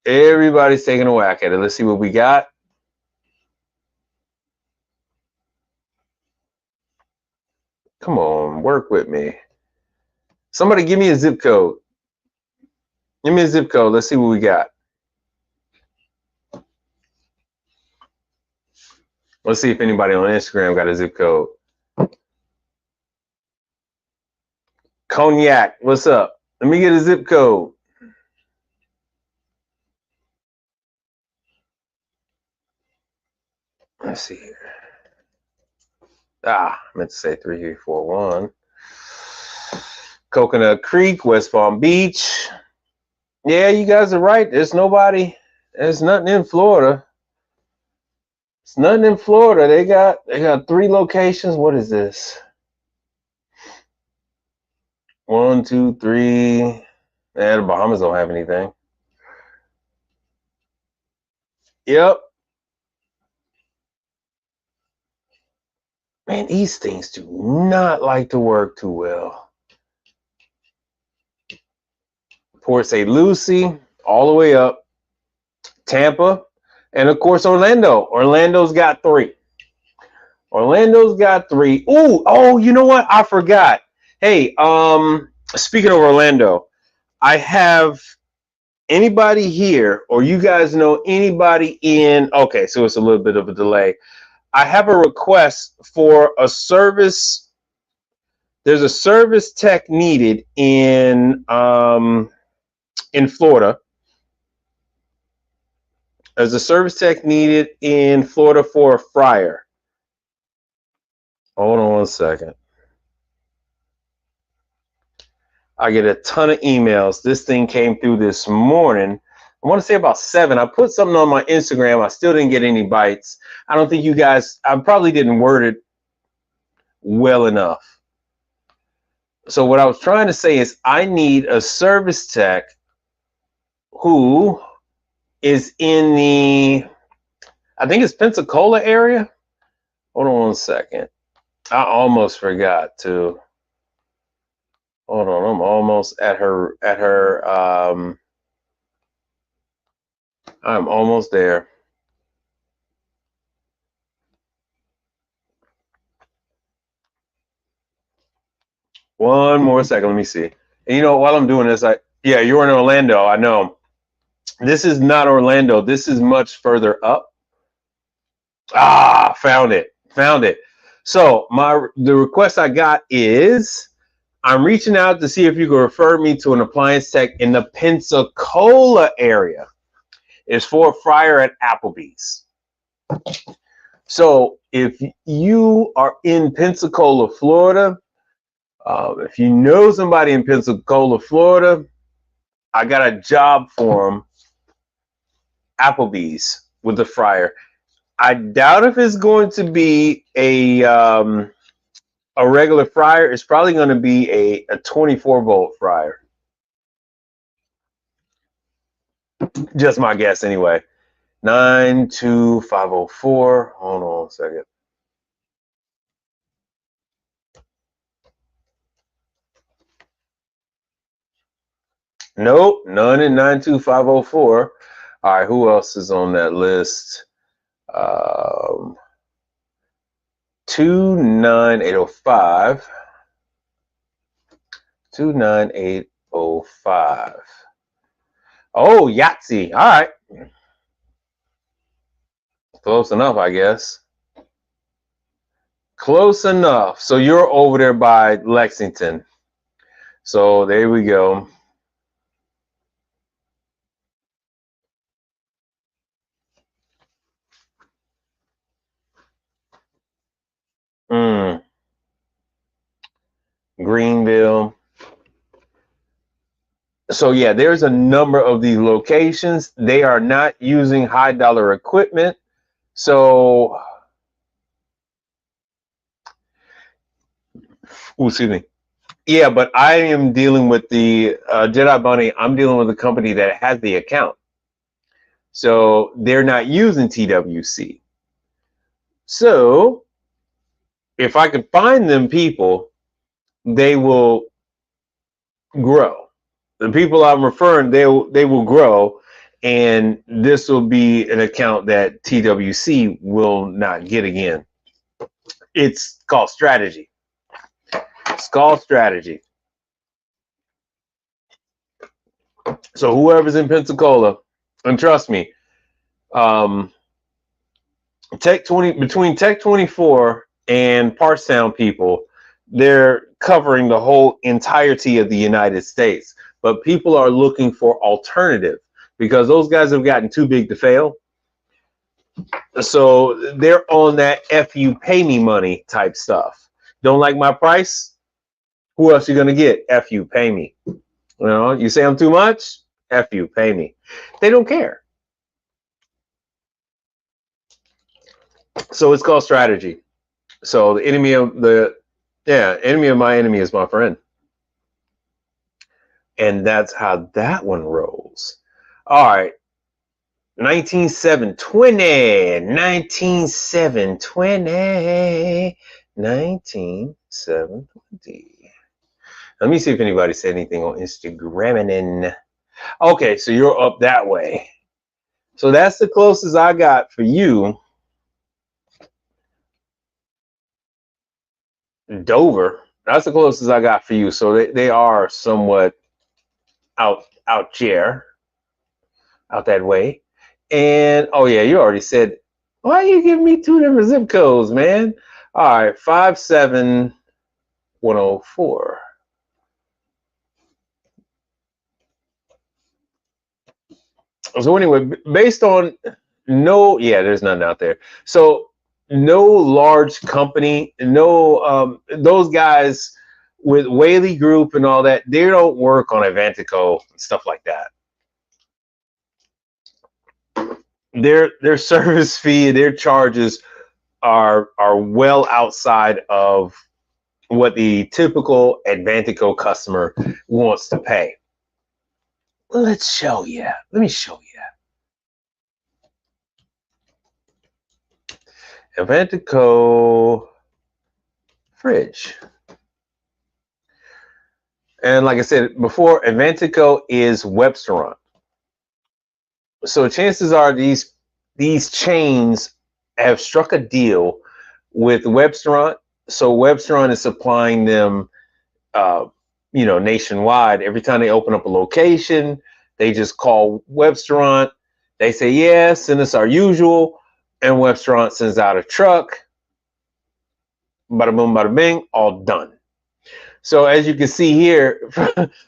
Speaker 3: Everybody's taking a whack at it. Let's see what we got. Come on, work with me. Somebody give me a zip code. Give me a zip code. Let's see what we got. Let's see if anybody on Instagram got a zip code. Cognac, what's up? Let me get a zip code. Let's see here. I meant to say 3341. Coconut Creek, West Palm Beach. Yeah, you guys are right. There's nothing in Florida. It's nothing in Florida. They got 3 locations. What is this? 1, 2, 3. Yeah, the Bahamas don't have anything. Yep. Man, these things do not like to work too well. Port St. Lucie, all the way up. Tampa, and of course Orlando. Orlando's got 3. Orlando's got 3. Oh, you know what? I forgot. Hey, speaking of Orlando, I have anybody here, or you guys know anybody in, okay, so it's a little bit of a delay. I have a request for a service. There's a service tech needed in Florida. There's a service tech needed in Florida for a fryer. Hold on one second. I get a ton of emails. This thing came through this morning. I want to say about 7. I put something on my Instagram. I still didn't get any bites. I don't think you guys, I probably didn't word it well enough. So what I was trying to say is I need a service tech who is in the, I think it's Pensacola area. Hold on one second. I almost forgot to. Hold on, I'm almost at her, I'm almost there. One more second, let me see. And you know, while I'm doing this, yeah, you're in Orlando, I know. This is not Orlando, this is much further up. Ah, found it. So the request I got is, I'm reaching out to see if you can refer me to an appliance tech in the Pensacola area. It's for a fryer at Applebee's. So if you are in Pensacola, Florida, if you know somebody in Pensacola, Florida, I got a job for them, Applebee's, with the fryer. I doubt if it's going to be a regular fryer. It's probably going to be a 24-volt fryer. Just my guess anyway. 92504. Hold on a second. Nope, none in 92504. All right, who else is on that list? 29805. 29805. Oh, Yahtzee. All right. Close enough, I guess. Close enough. So you're over there by Lexington. So there we go. Greenville. So yeah, there's a number of these locations. They are not using high dollar equipment. So, excuse me. Yeah, but I am dealing with the Jedi Bunny. I'm dealing with a company that has the account. So they're not using TWC. So if I can find them people, they will grow. The people I'm referring, they will grow, and this will be an account that TWC will not get again. It's called strategy. It's called strategy. So whoever's in Pensacola, and trust me, between Tech 24 and Parstown people, they're covering the whole entirety of the United States. But people are looking for alternative because those guys have gotten too big to fail. So they're on that F you pay me money type stuff. Don't like my price? Who else you gonna get? F you pay me. You know, you say I'm too much? F you pay me. They don't care. So it's called strategy. So the enemy of my enemy is my friend. And that's how that one rolls. All right. 19720. 19720. 19720. Let me see if anybody said anything on Instagram. Okay, so you're up that way. So that's the closest I got for you. Dover. That's the closest I got for you. So they are somewhat out there, out that way. And oh yeah, you already said, why are you giving me 2 different zip codes, man? All right, 57104. So anyway, based on there's nothing out there. So no large company, those guys with Whaley Group and all that, they don't work on Avantico and stuff like that. their service fee and their charges are well outside of what the typical Advantico customer wants to pay. Let's show you. Let me show you. Advantico fridge. And like I said before, Advantico is Webstaurant. So chances are these chains have struck a deal with Webstaurant. So Webstaurant is supplying them, nationwide. Every time they open up a location, they just call Webstaurant. They say, yeah, send us our usual. And Webstaurant sends out a truck. Bada boom, bada bing, all done. So as you can see here,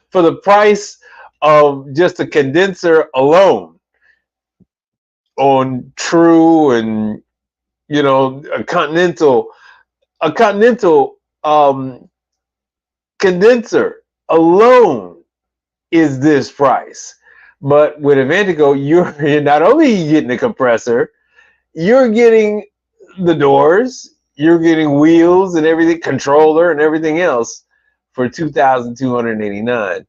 Speaker 3: for the price of just a condenser alone on True and, a Continental condenser alone is this price. But with Advantico, you're not only getting the compressor, you're getting the doors, you're getting wheels and everything, controller and everything else for $2,289.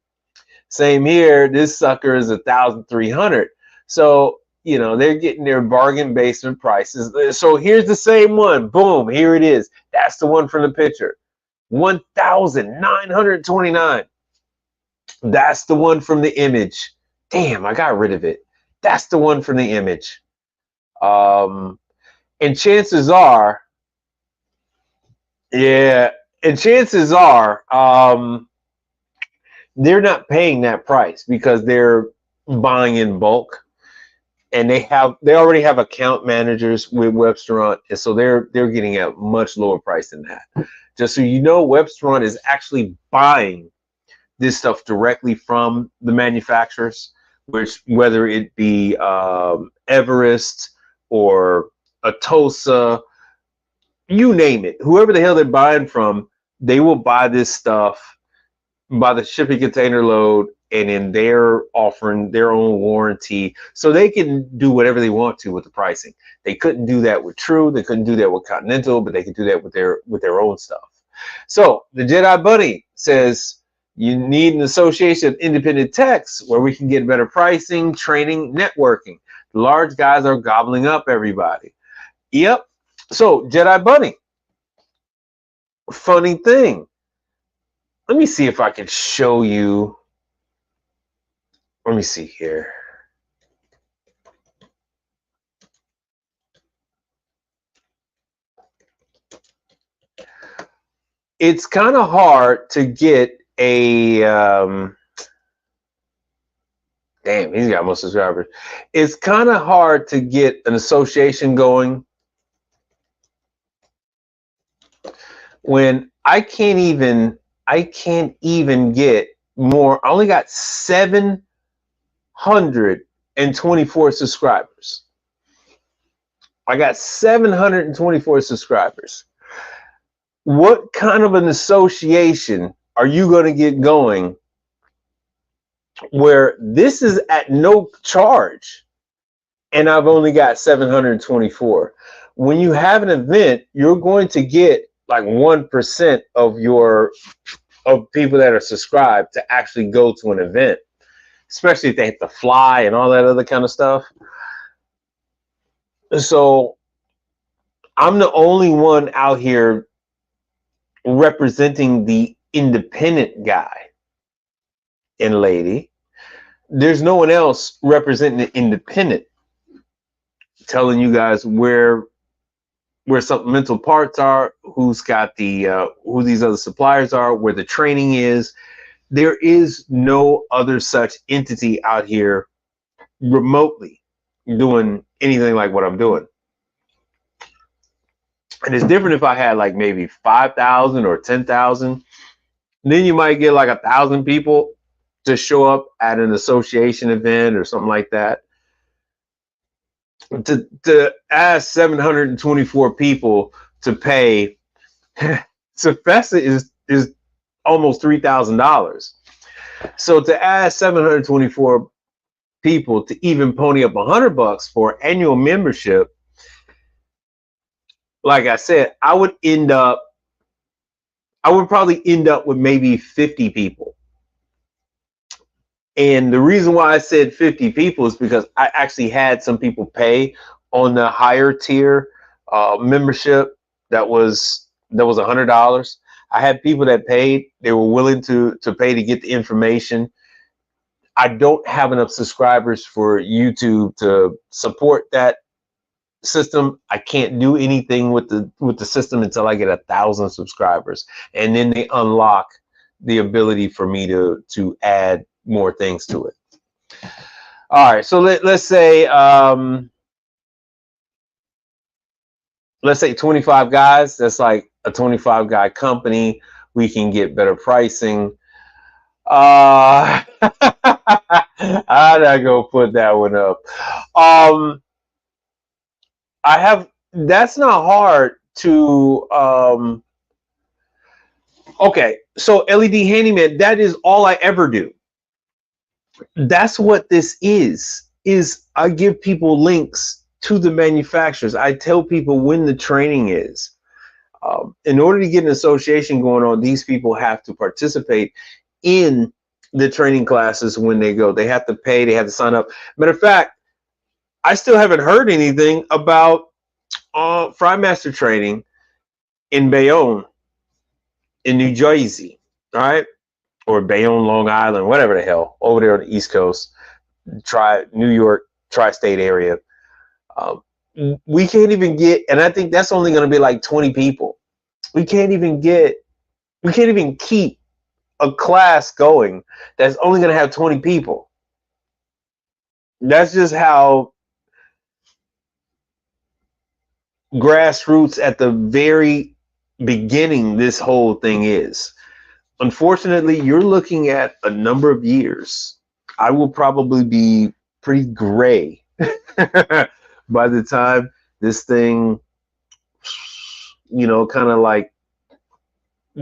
Speaker 3: Same here. This sucker is $1,300. So, they're getting their bargain basement prices. So here's the same one. Boom, here it is. That's the one from the picture. $1,929. That's the one from the image. Damn, I got rid of it. That's the one from the image. And chances are, they're not paying that price because they're buying in bulk, and they already have account managers with Webstaurant, and so they're getting a much lower price than that. Just so you know, Webstaurant is actually buying this stuff directly from the manufacturers, which whether it be Everest or Atosa, you name it, whoever the hell they're buying from, they will buy this stuff by the shipping container load, and then they're offering their own warranty, so they can do whatever they want to with the pricing. They couldn't do that with True, they couldn't do that with Continental, but they could do that with their own stuff. So the Jedi Bunny says you need an association of independent techs where we can get better pricing, training, networking. The large guys are gobbling up everybody. Yep. So Jedi Bunny, funny thing. Let me see if I can show you. Let me see here. It's kind of hard to get a damn, he's got most subscribers. It's kind of hard to get an association going when I can't even get more. I only got 724 subscribers. I got 724 subscribers. What kind of an association are you going to get going where this is at no charge and I've only got 724? When you have an event, you're going to get like 1% of people that are subscribed to actually go to an event, especially if they have to fly and all that other kind of stuff. So I'm the only one out here representing the independent guy and lady. There's no one else representing the independent, telling you guys where supplemental parts are, who's got the who these other suppliers are, where the training is. There is no other such entity out here remotely doing anything like what I'm doing. And it's different if I had like maybe 5,000 or 10,000. Then you might get like 1,000 people to show up at an association event or something like that. To ask 724 people to pay, Sufesa is almost $3,000. So to ask 724 people to even pony up $100 for annual membership, like I said, I would probably end up with maybe 50 people. And the reason why I said 50 people is because I actually had some people pay on the higher tier membership that was $100. I had people that paid. They were willing to pay to get the information. I don't have enough subscribers for YouTube to support that system. I can't do anything with the system until I get 1,000 subscribers, and then they unlock the ability for me to add more things to it. All right, so let's say 25 guys. That's like a 25 guy company. We can get better pricing. I'm not gonna put that one up. That's not hard to okay, so LED handyman, that is all I ever do. That's what this is I give people links to the manufacturers. I tell people when the training is. In order to get an association going on, these people have to participate in the training classes when they go. They have to pay, they have to sign up. Matter of fact, I still haven't heard anything about Frymaster training in Bayonne, in New Jersey, all right? Or Bayonne, Long Island, whatever the hell, over there on the East Coast, New York, tri-state area. We can't even get, and I think that's only going to be like 20 people. We can't even keep a class going that's only going to have 20 people. That's just how grassroots at the very beginning this whole thing is. Unfortunately, you're looking at a number of years. I will probably be pretty gray by the time this thing, kind of like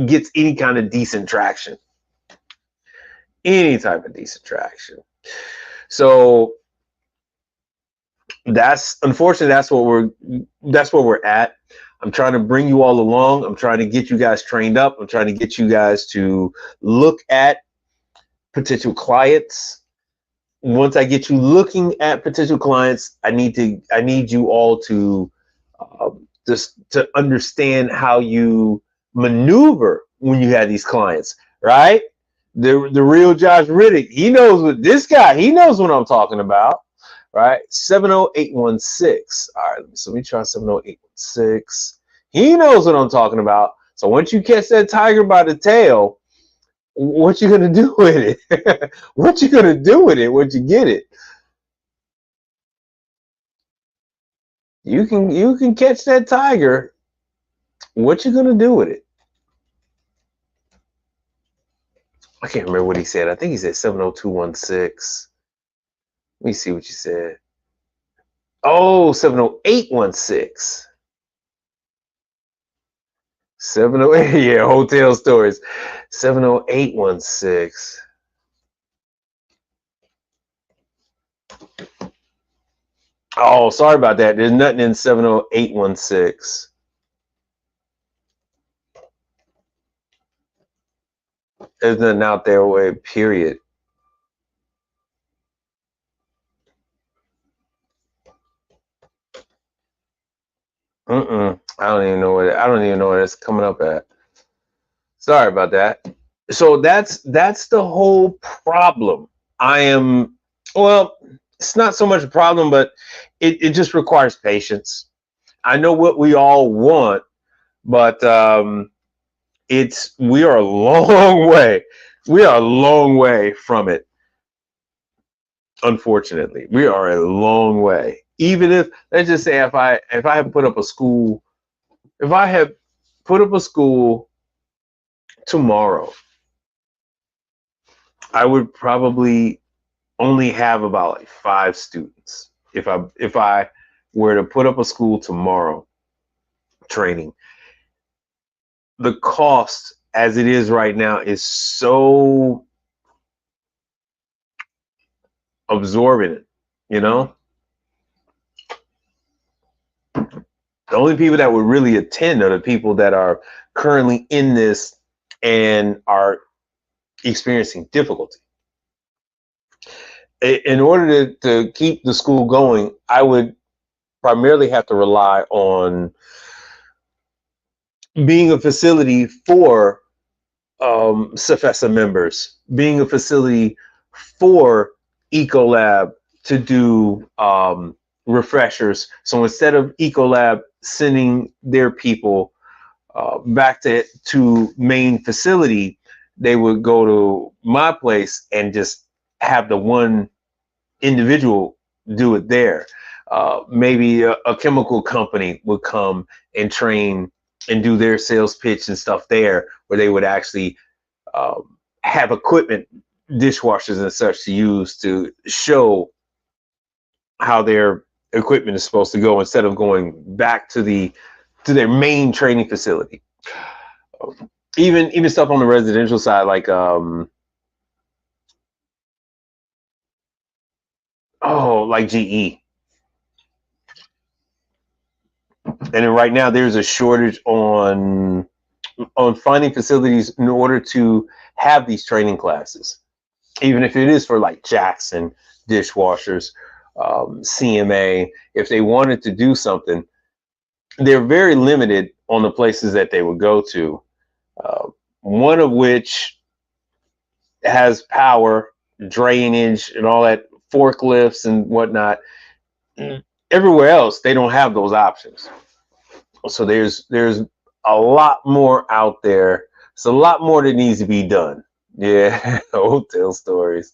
Speaker 3: gets any kind of decent traction. Any type of decent traction. So unfortunately that's where we're at. I'm trying to bring you all along. I'm trying to get you guys trained up. I'm trying to get you guys to look at potential clients. Once I get you looking at potential clients, I need you all to just to understand how you maneuver when you have these clients, right? The real Josh Riddick, he knows what I'm talking about, right? 70816. All right, so let me try 70816. He knows what I'm talking about. So once you catch that tiger by the tail, what you gonna do with it? What you gonna do with it once you get it? You can catch that tiger. What you gonna do with it? I can't remember what he said. I think he said 70216. Let me see what you said. Oh, 70816. 708, yeah, hotel stories. 70816. Oh, sorry about that. There's nothing in 70816. There's nothing out there with period. I don't even know where it's coming up at. Sorry about that. So that's the whole problem. It's not so much a problem, but it just requires patience. I know what we all want, but we are a long way. We are a long way from it. Unfortunately, we are a long way. Even if, let's just say, if I had put up a school, tomorrow, I would probably only have about like 5 students. If I were to put up a school tomorrow, training, the cost as it is right now is so absorbing it, you know? The only people that would really attend are the people that are currently in this and are experiencing difficulty. In order to keep the school going, I would primarily have to rely on being a facility for CFESA members, being a facility for Ecolab to do refreshers. So instead of Ecolab sending their people back to main facility, they would go to my place and just have the one individual do it there. Maybe a chemical company would come and train and do their sales pitch and stuff there, where they would actually have equipment, dishwashers and such to use to show how their equipment is supposed to go instead of going back to their main training facility. Even stuff on the residential side, like like GE. And then right now there's a shortage on finding facilities in order to have these training classes, even if it is for like Jackson dishwashers, CMA. If they wanted to do something, they're very limited on the places that they would go to. One of which has power, drainage, and all that, forklifts and whatnot. Everywhere else, they don't have those options. So there's a lot more out there. It's a lot more that needs to be done. Yeah, hotel stories.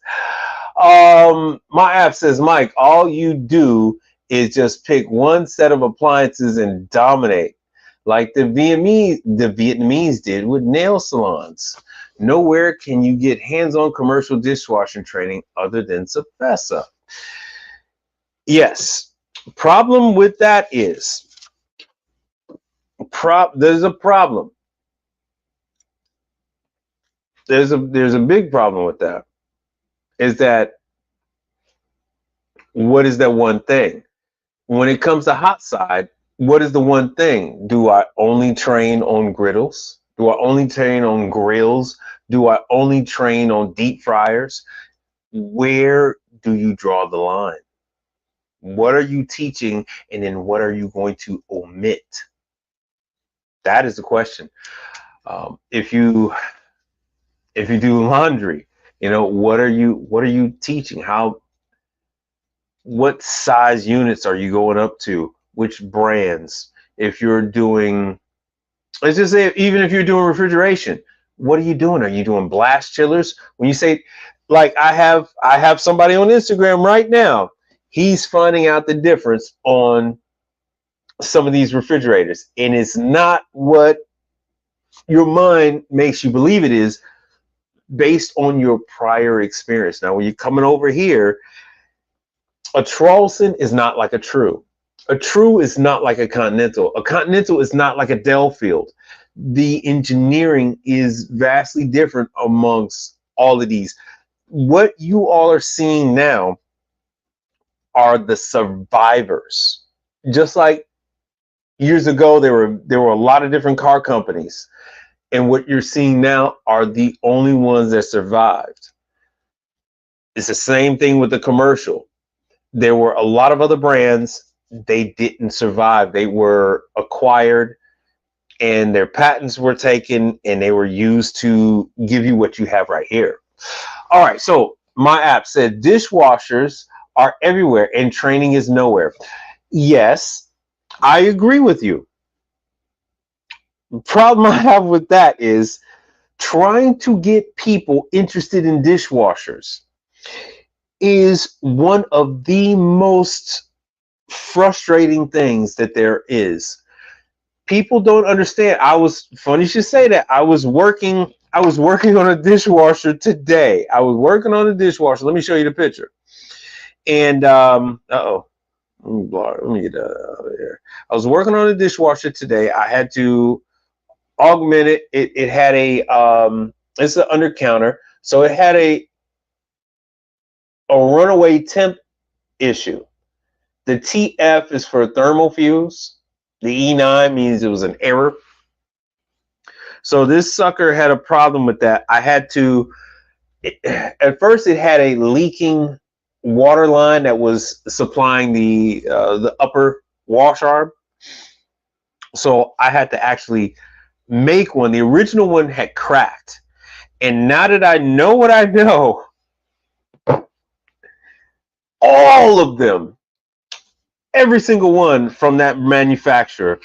Speaker 3: My app says, Mike, all you do is just pick one set of appliances and dominate, like the Vietnamese did with nail salons. Nowhere can you get hands-on commercial dishwashing training other than CFESA. Yes. Problem with that is there's a problem. There's a big problem with that. Is that what is that one thing? When it comes to hot side, what is the one thing? Do I only train on griddles? Do I only train on grills? Do I only train on deep fryers? Where do you draw the line? What are you teaching, and then what are you going to omit? That is the question. If you do laundry, what are you teaching? What size units are you going up to? Which brands? If you're doing, let's just say, even if you're doing refrigeration, what are you doing? Are you doing blast chillers? When you say, like, I have somebody on Instagram right now, he's finding out the difference on some of these refrigerators, and it's not what your mind makes you believe it is based on your prior experience. Now, when you're coming over here, a Trolson is not like a True. A True is not like a Continental. A Continental is not like a Delfield. The engineering is vastly different amongst all of these. What you all are seeing now are the survivors. Just like years ago, there were a lot of different car companies, and what you're seeing now are the only ones that survived. It's the same thing with the commercial. There were a lot of other brands. They didn't survive. They were acquired and their patents were taken and they were used to give you what you have right here. All right. So my app said dishwashers are everywhere and training is nowhere. Yes, I agree with you. The problem I have with that is trying to get people interested in dishwashers is one of the most frustrating things that there is. People don't understand. Funny you should say that. I was working on a dishwasher today. Let me show you the picture. And let me get out of here. I was working on a dishwasher today. I had to augment it. It had a it's an under counter, so it had a runaway temp issue. The TF is for thermal fuse. The E9 means it was an error. So this sucker had a problem with that. I had to, at first it had a leaking water line that was supplying the upper wash arm. So I had to actually make one. The original one had cracked. And now that I know what I know, all of them, every single one from that manufacturer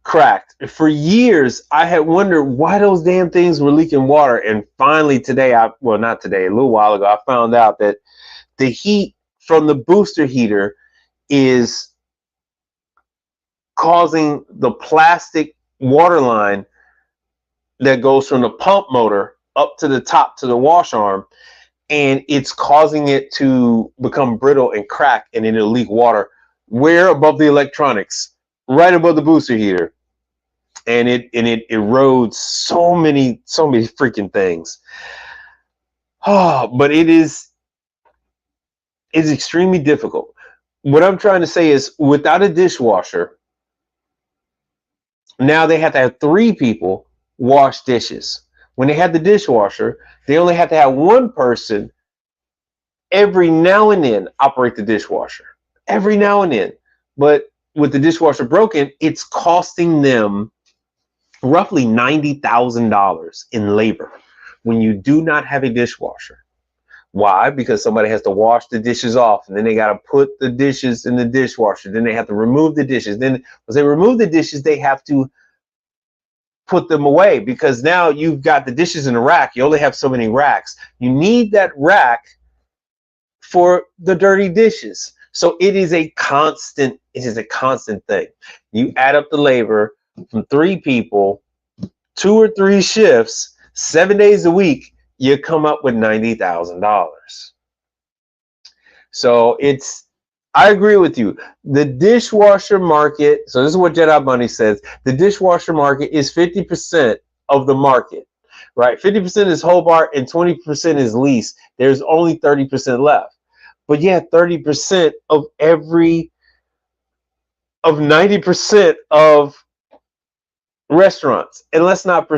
Speaker 3: cracked. For years, I had wondered why those damn things were leaking water. And finally today, well, not today, a little while ago, I found out that the heat from the booster heater is causing the plastic water line that goes from the pump motor up to the top to the wash arm, and it's causing it to become brittle and crack, and then it'll leak water. Where? Above the electronics, right above the booster heater. And it erodes so many freaking things. Oh, but it's extremely difficult. What I'm trying to say is, without a dishwasher, now they have to have 3 people wash dishes. When they had the dishwasher, they only had to have one person every now and then operate the dishwasher. Every now and then. But with the dishwasher broken, it's costing them roughly $90,000 in labor when you do not have a dishwasher. Why? Because somebody has to wash the dishes off, and then they got to put the dishes in the dishwasher. Then they have to remove the dishes. Then once they remove the dishes, they have to put them away, because now you've got the dishes in a rack. You only have so many racks. You need that rack for the dirty dishes. So it is a constant thing. You add up the labor from 3 people, 2 or 3 shifts, 7 days a week, you come up with $90,000. So I agree with you. The dishwasher market, so this is what Jedi Bunny says, the dishwasher market is 50% of the market, right? 50% is Hobart and 20% is lease. There's only 30% left. But yeah, 30% of 90% of restaurants. And let's not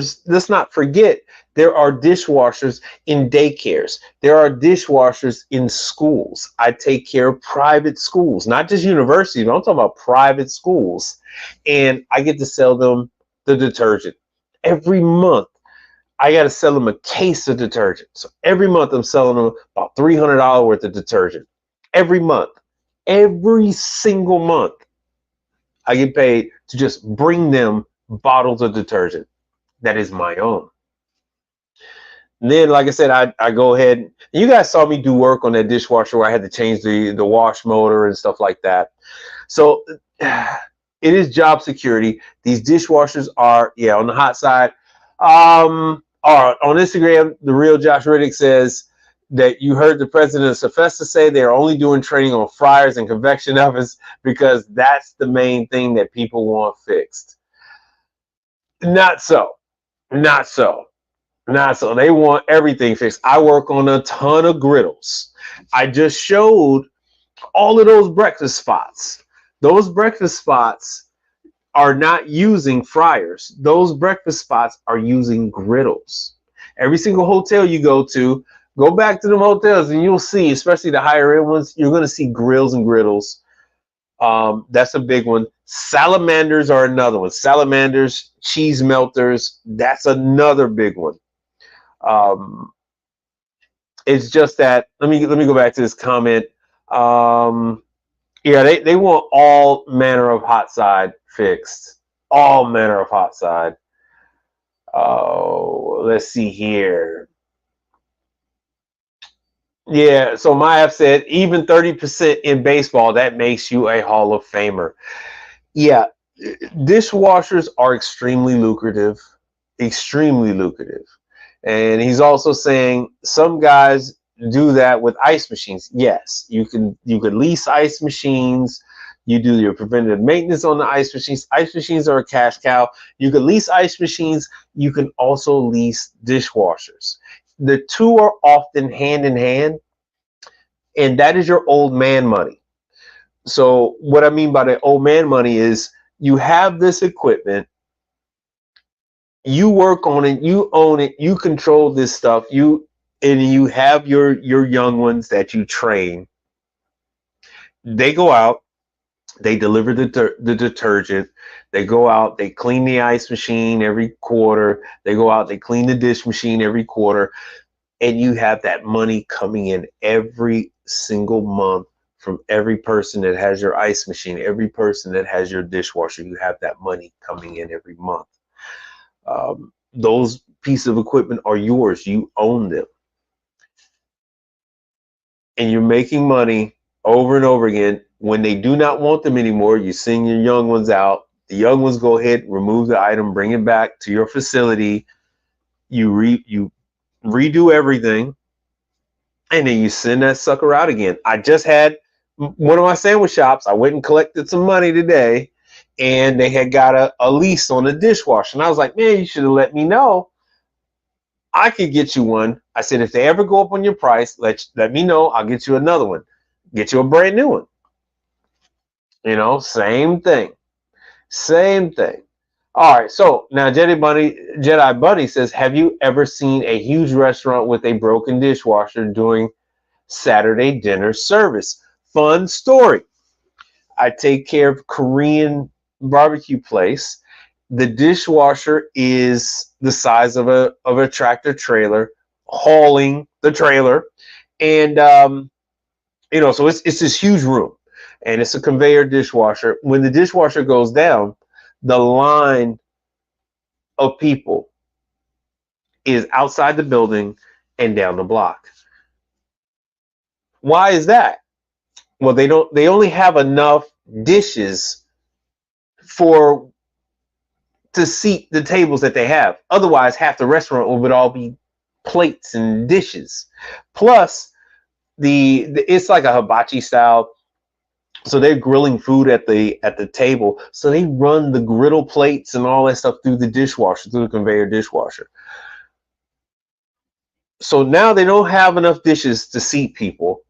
Speaker 3: forget, there are dishwashers in daycares. There are dishwashers in schools. I take care of private schools, not just universities, but I'm talking about private schools. And I get to sell them the detergent. Every month, I got to sell them a case of detergent. So every month, I'm selling them about $300 worth of detergent. Every month. Every single month, I get paid to just bring them bottles of detergent that is my own. And then, like I said, I go ahead. You guys saw me do work on that dishwasher where I had to change the wash motor and stuff like that. So it is job security. These dishwashers are, on the hot side. On Instagram, the real Josh Riddick says that you heard the president of Sefesta say they're only doing training on fryers and convection ovens because that's the main thing that people want fixed. Not so. They want everything fixed. I work on a ton of griddles. I just showed all of those breakfast spots. Those breakfast spots are not using fryers. Those breakfast spots are using griddles. Every single hotel you go to, go back to them hotels and you'll see, especially the higher end ones, you're going to see grills and griddles. That's a big one. Salamanders are another one. Salamanders, cheese melters, that's another big one. It's just that, let me go back to this comment. They want all manner of hot side fixed. All manner of hot side. Oh, let's see here. Yeah, so Maya said even 30% in baseball, that makes you a Hall of Famer. Yeah, dishwashers are extremely lucrative. And he's also saying some guys do that with ice machines. Yes, you could lease ice machines. You do your preventative maintenance on the ice machines. Ice machines are a cash cow. You can lease ice machines. You can also lease dishwashers. The two are often hand in hand. And that is your old man money. So what I mean by the old man money is you have this equipment, you work on it, you own it, you control this stuff, and you have your young ones that you train. They go out, they deliver the detergent, they go out, they clean the ice machine every quarter, they go out, they clean the dish machine every quarter, and you have that money coming in every single month from every person that has your ice machine, every person that has your dishwasher. You have that money coming in every month. Those pieces of equipment are yours. You own them. And you're making money over and over again. When they do not want them anymore, you send your young ones out. The young ones go ahead, remove the item, bring it back to your facility. You redo everything, and then you send that sucker out again. I just had one of my sandwich shops. I went and collected some money today, and they had got a lease on a dishwasher. And I was like, man, you should have let me know. I could get you one. I said, if they ever go up on your price, let me know. I'll get you another one. Get you a brand new one. You know, same thing. Same thing. All right. So now Jedi Bunny says, have you ever seen a huge restaurant with a broken dishwasher during Saturday dinner service? Fun story. I take care of Korean barbecue place. The dishwasher is the size of a tractor trailer hauling the trailer, and so it's this huge room, and it's a conveyor dishwasher. When the dishwasher goes down, the line of people is outside the building and down the block. Why is that? Well, they only have enough dishes to seat the tables that they have. Otherwise, half the restaurant would all be plates and dishes. Plus, it's like a hibachi style, so they're grilling food at the table. So they run the griddle plates and all that stuff through the dishwasher, through the conveyor dishwasher. So now they don't have enough dishes to seat people.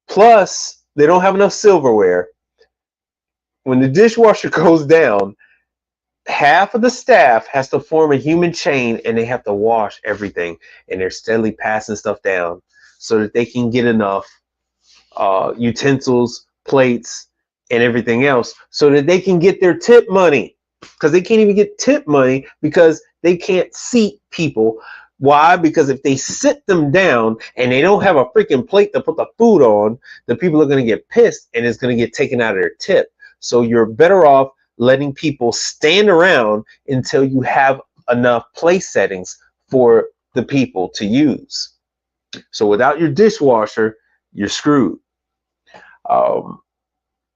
Speaker 3: Plus, they don't have enough silverware. When the dishwasher goes down, half of the staff has to form a human chain, and they have to wash everything, and they're steadily passing stuff down so that they can get enough utensils, plates, and everything else so that they can get their tip money, because they can't even get tip money because they can't seat people. Why? Because if they sit them down and they don't have a freaking plate to put the food on, the people are going to get pissed, and it's going to get taken out of their tip. So you're better off letting people stand around until you have enough place settings for the people to use. So without your dishwasher, you're screwed. All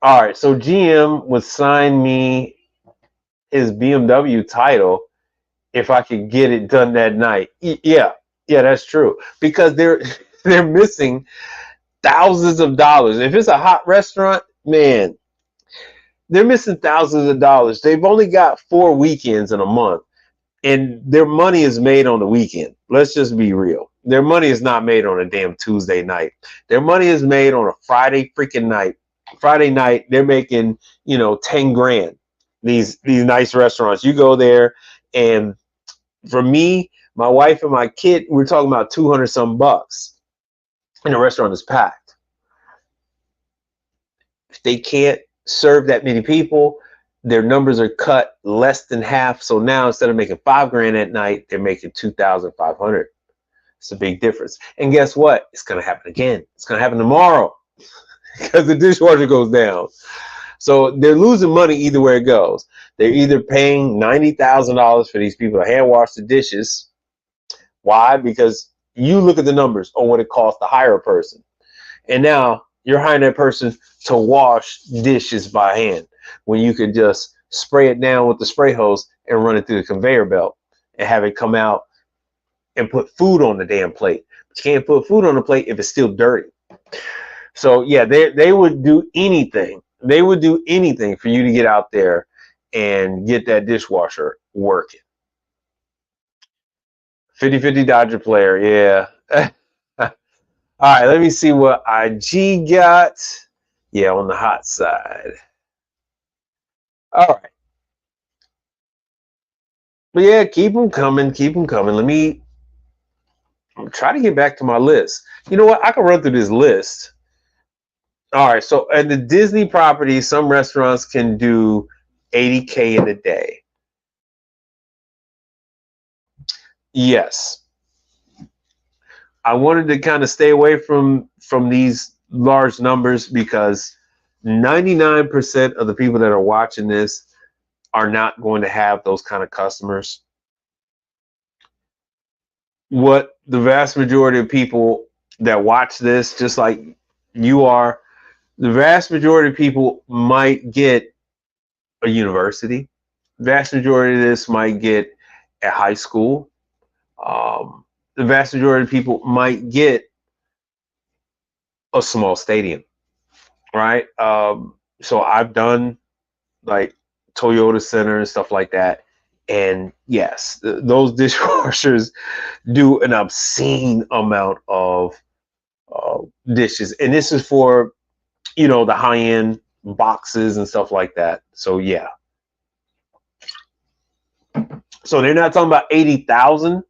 Speaker 3: right, so GM would sign me his BMW title if I could get it done that night. Yeah, that's true, because they're missing thousands of dollars. If it's a hot restaurant, man, they're missing thousands of dollars. They've only got 4 weekends in a month, and their money is made on the weekend. Let's just be real. Their money is not made on a damn Tuesday night. Their money is made on a Friday freaking night. Friday night, they're making, 10 grand. These nice restaurants. You go there, and for me, my wife, and my kid, we're talking about 200 some bucks. And the restaurant is packed. If they can't serve that many people, their numbers are cut less than half. So now instead of making 5 grand at night, they're making 2,500. It's a big difference. And guess what? It's going to happen again. It's going to happen tomorrow because the dishwasher goes down. So they're losing money either way it goes. They're either paying $90,000 for these people to hand wash the dishes. Why? Because you look at the numbers on what it costs to hire a person. And now you're hiring that person to wash dishes by hand when you could just spray it down with the spray hose and run it through the conveyor belt and have it come out and put food on the damn plate. But you can't put food on the plate if it's still dirty. So yeah, they would do anything. They would do anything for you to get out there and get that dishwasher working. 50-50 Dodger player, yeah. All right, let me see what IG got. Yeah, on the hot side. All right. But yeah, keep them coming. Keep them coming. Let me try to get back to my list. You know what? I can run through this list. All right. So, at the Disney property, some restaurants can do 80K in a day. Yes. I wanted to kind of stay away from these large numbers because 99% of the people that are watching this are not going to have those kind of customers. What the vast majority of people that watch this, just like you are, the vast majority of people might get a university. The vast majority of this might get a high school. The vast majority of people might get a small stadium, right? So I've done like Toyota Center and stuff like that. And yes, those dishwashers do an obscene amount of dishes. And this is for, the high end boxes and stuff like that. So yeah. So they're not talking about 80,000,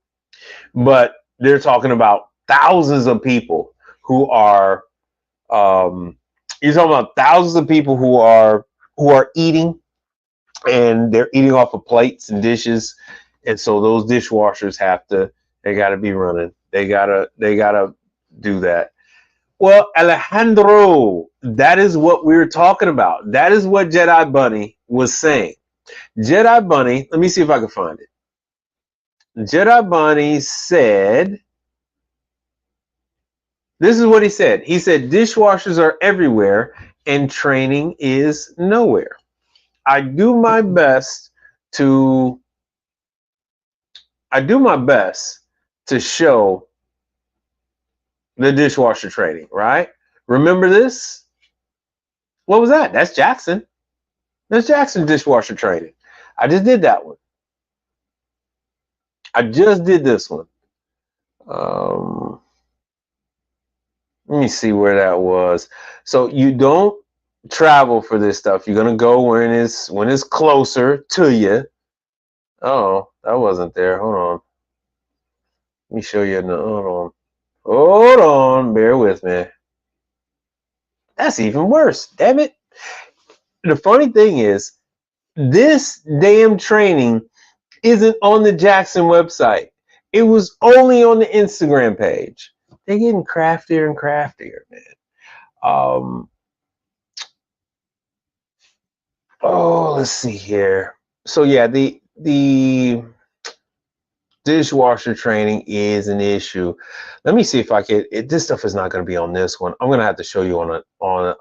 Speaker 3: but they're talking about thousands of people who are, you're talking about thousands of people who are eating, and they're eating off of plates and dishes, and so those dishwashers they got to be running. They gotta do that. Well, Alejandro, that is what we were talking about. That is what Jedi Bunny was saying. Jedi Bunny, let me see if I can find it. Jedi Bunny said, this is what he said. He said, dishwashers are everywhere and training is nowhere. I do my best to show the dishwasher training, right? Remember this? What was that? That's Jackson. That's Jackson dishwasher training. I just did that one. I just did this one. Let me see where that was. So you don't travel for this stuff. You're gonna go when it's closer to you. Oh, that wasn't there. Hold on. Let me show you. Hold on. Hold on. Bear with me. That's even worse. Damn it. The funny thing is, this damn training isn't on the Jackson website. It was only on the Instagram page. They're getting craftier and craftier, man. Let's see here. So yeah, the dishwasher training is an issue. Let me see if I can. This stuff is not going to be on this one. I'm going to have to show you on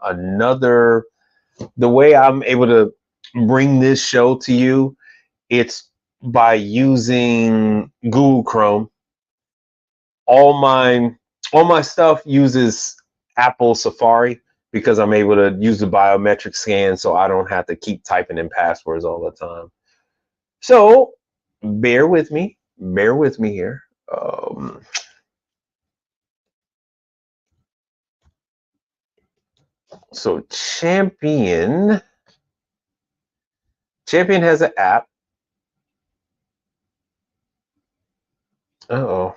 Speaker 3: another. The way I'm able to bring this show to you, it's by using Google Chrome. All my stuff uses Apple Safari because I'm able to use the biometric scan, so I don't have to keep typing in passwords all the time. So bear with me here. So Champion has an app. Uh-oh.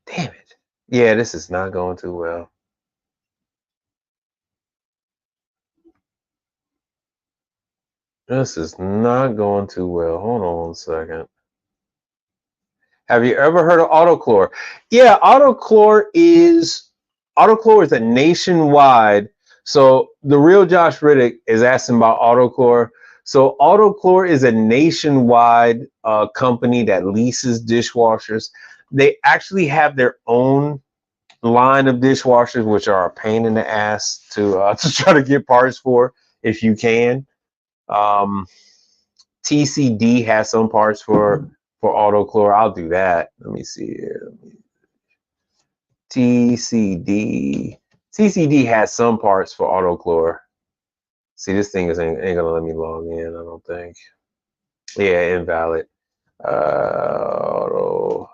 Speaker 3: Damn it. Yeah, this is not going too well. This is not going too well. Hold on 1 second. Have you ever heard of AutoChlor? Yeah, AutoChlor is a nationwide. So the real Josh Riddick is asking about AutoChlor. So AutoChlor is a nationwide company that leases dishwashers. They actually have their own line of dishwashers, which are a pain in the ass to try to get parts for if you can. TCD has some parts for AutoChlor. I'll do that. Let me see here. TCD has some parts for AutoChlor. See, this thing ain't gonna let me log in, I don't think. Yeah, invalid. Auto.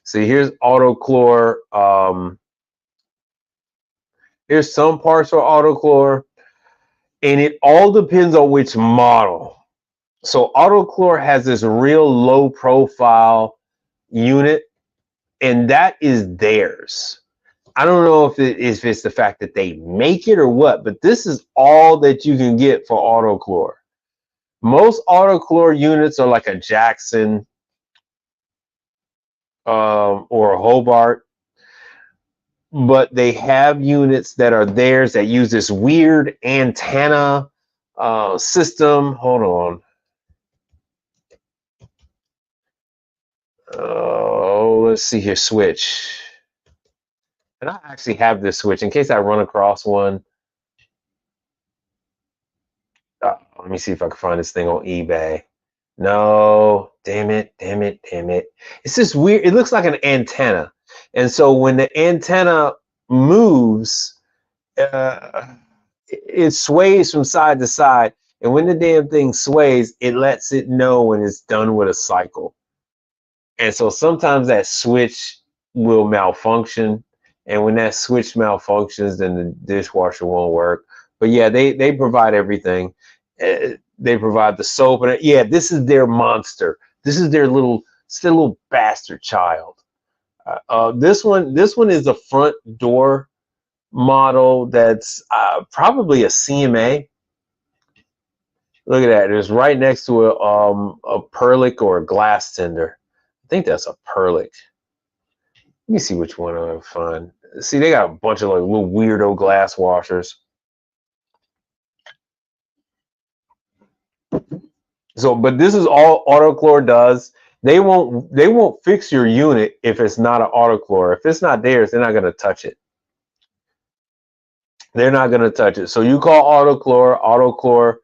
Speaker 3: See, here's AutoChlor There's some parts for autochlor, and it all depends on which model. So autochlor has this real low profile unit, and that is theirs. I don't know if it's the fact that they make it or what, but this is all that you can get for autochlor. Most autochlor units are like a Jackson or a Hobart, but they have units that are theirs that use this weird antenna system. Hold on. Oh, let's see here. Switch. And I actually have this switch in case I run across one. Let me see if I can find this thing on eBay. No, damn it. It's just weird. It looks like an antenna. And so when the antenna moves, it sways from side to side. And when the damn thing sways, it lets it know when it's done with a cycle. And so sometimes that switch will malfunction. And when that switch malfunctions, then the dishwasher won't work. But yeah, they provide everything. They provide the soap, and yeah, this is their monster. This is their little bastard child. This one is a front door model that's probably a CMA. Look at that. It's right next to a Perlick or a glass tender. I think that's a Perlick. Let me see which one I can find. See, they got a bunch of like little weirdo glass washers. So, but this is all autochlor does. They won't fix your unit if it's not an autochlor. If it's not theirs, they're not going to touch it. They're not going to touch it. So you call autochlor. Autochlor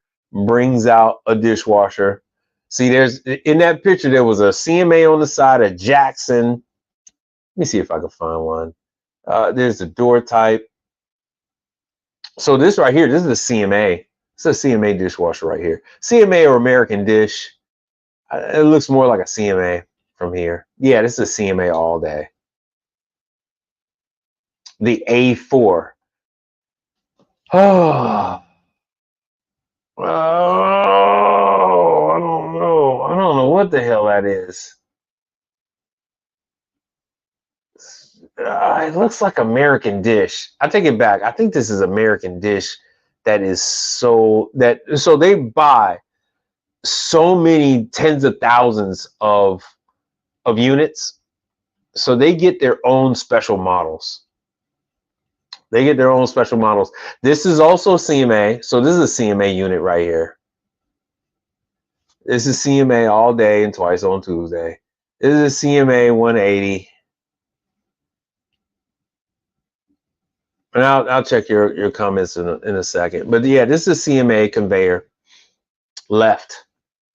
Speaker 3: brings out a dishwasher. See, there's in that picture there was a CMA on the side, a Jackson. Let me see if I can find one. There's the door type. So this right here, this is a CMA. It's a CMA dishwasher right here. CMA or American Dish. It looks more like a CMA from here. Yeah, this is a CMA all day. The A4. Oh, I don't know. I don't know what the hell that is. It looks like American Dish. I take it back. I think this is American Dish. That is so they buy so many tens of thousands of units, so they get their own special models. This is also CMA, so this is a CMA unit right here. This is CMA all day and twice on Tuesday. This is a CMA 180. And I'll check your comments in a second. But yeah, this is CMA conveyor. Left.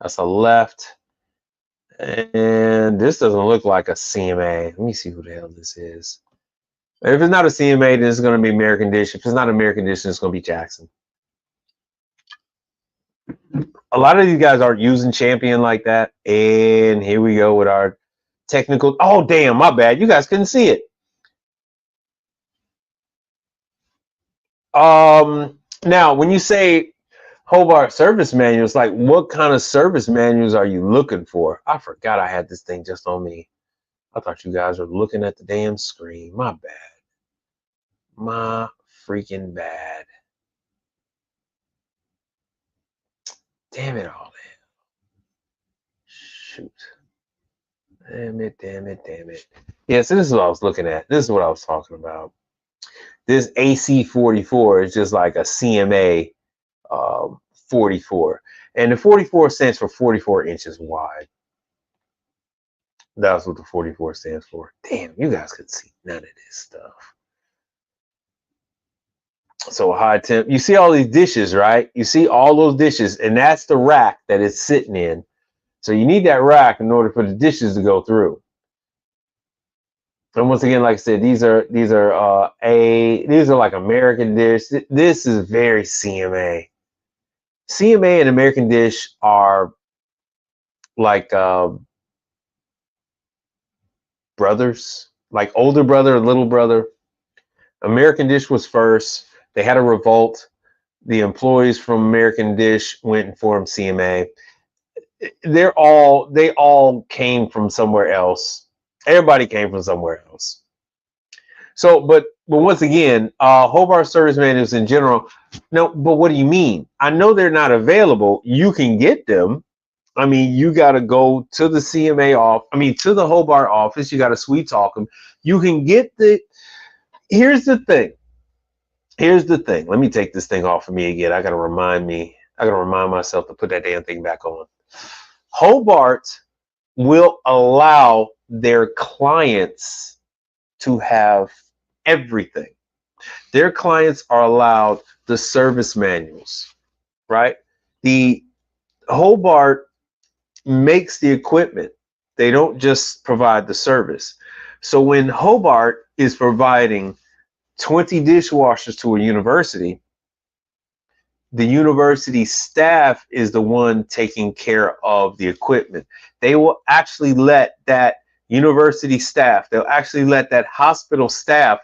Speaker 3: That's a left. And this doesn't look like a CMA. Let me see who the hell this is. If it's not a CMA, then it's going to be American Dish. If it's not American Dish, then it's going to be Jackson. A lot of these guys aren't using Champion like that. And here we go with our technical. Oh, damn, my bad. You guys couldn't see it. Now, when you say Hobart service manuals, like what kind of service manuals are you looking for? I forgot I had this thing just on me. I thought you guys were looking at the damn screen. My bad. My freaking bad. Damn it all. Shoot. Damn it. Yeah, so this is what I was looking at. This is what I was talking about. This AC44 is just like a CMA 44. And the 44 stands for 44 inches wide. That's what the 44 stands for. Damn, you guys could see none of this stuff. So high temp. You see all these dishes, right? You see all those dishes, and that's the rack that it's sitting in. So you need that rack in order for the dishes to go through. And once again, like I said, these are like American Dish. This is very CMA. CMA and American Dish are like brothers, like older brother and little brother. American Dish was first. They had a revolt. The employees from American Dish went and formed CMA. They all came from somewhere else. Everybody came from somewhere else. So, but once again, Hobart service manuals in general. No, but what do you mean? I know they're not available. You can get them. I mean, you got to go to the CMA off. I mean, to the Hobart office. You got to sweet talk them. You can get the. Here's the thing. Here's the thing. Let me take this thing off of me again. I got to remind myself to put that damn thing back on. Hobart will allow their clients to have everything. Their clients are allowed the service manuals, right? The Hobart makes the equipment. They don't just provide the service. So when Hobart is providing 20 dishwashers to a university, the university staff is the one taking care of the equipment. They will actually let that university staff, they'll actually let that hospital staff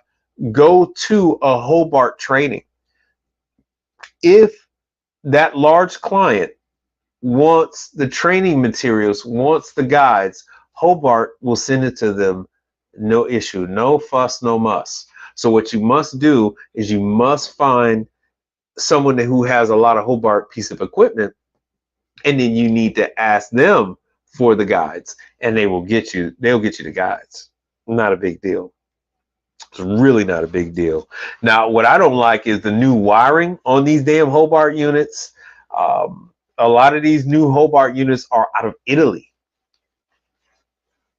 Speaker 3: go to a Hobart training. If that large client wants the training materials, wants the guides, Hobart will send it to them. No issue, no fuss, no muss. So what you must do is you must find someone who has a lot of Hobart piece of equipment, and then you need to ask them for the guides, and they'll get you the guides. Not a big deal. It's really not a big deal. Now, what I don't like is the new wiring on these damn Hobart units. A lot of these new Hobart units are out of Italy.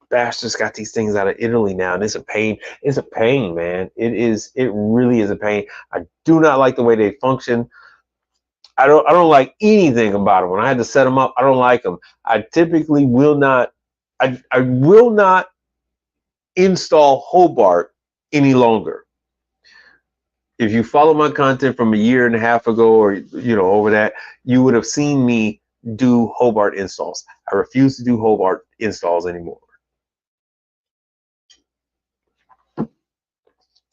Speaker 3: Bastards got these things out of Italy now, and it's a pain. It's a pain, man. It really is a pain. I do not like the way they function. I don't like anything about them. When I had to set them up, I don't like them. I typically will not. I will not install Hobart any longer. If you follow my content from a year and a half ago, or over that, you would have seen me do Hobart installs. I refuse to do Hobart installs anymore.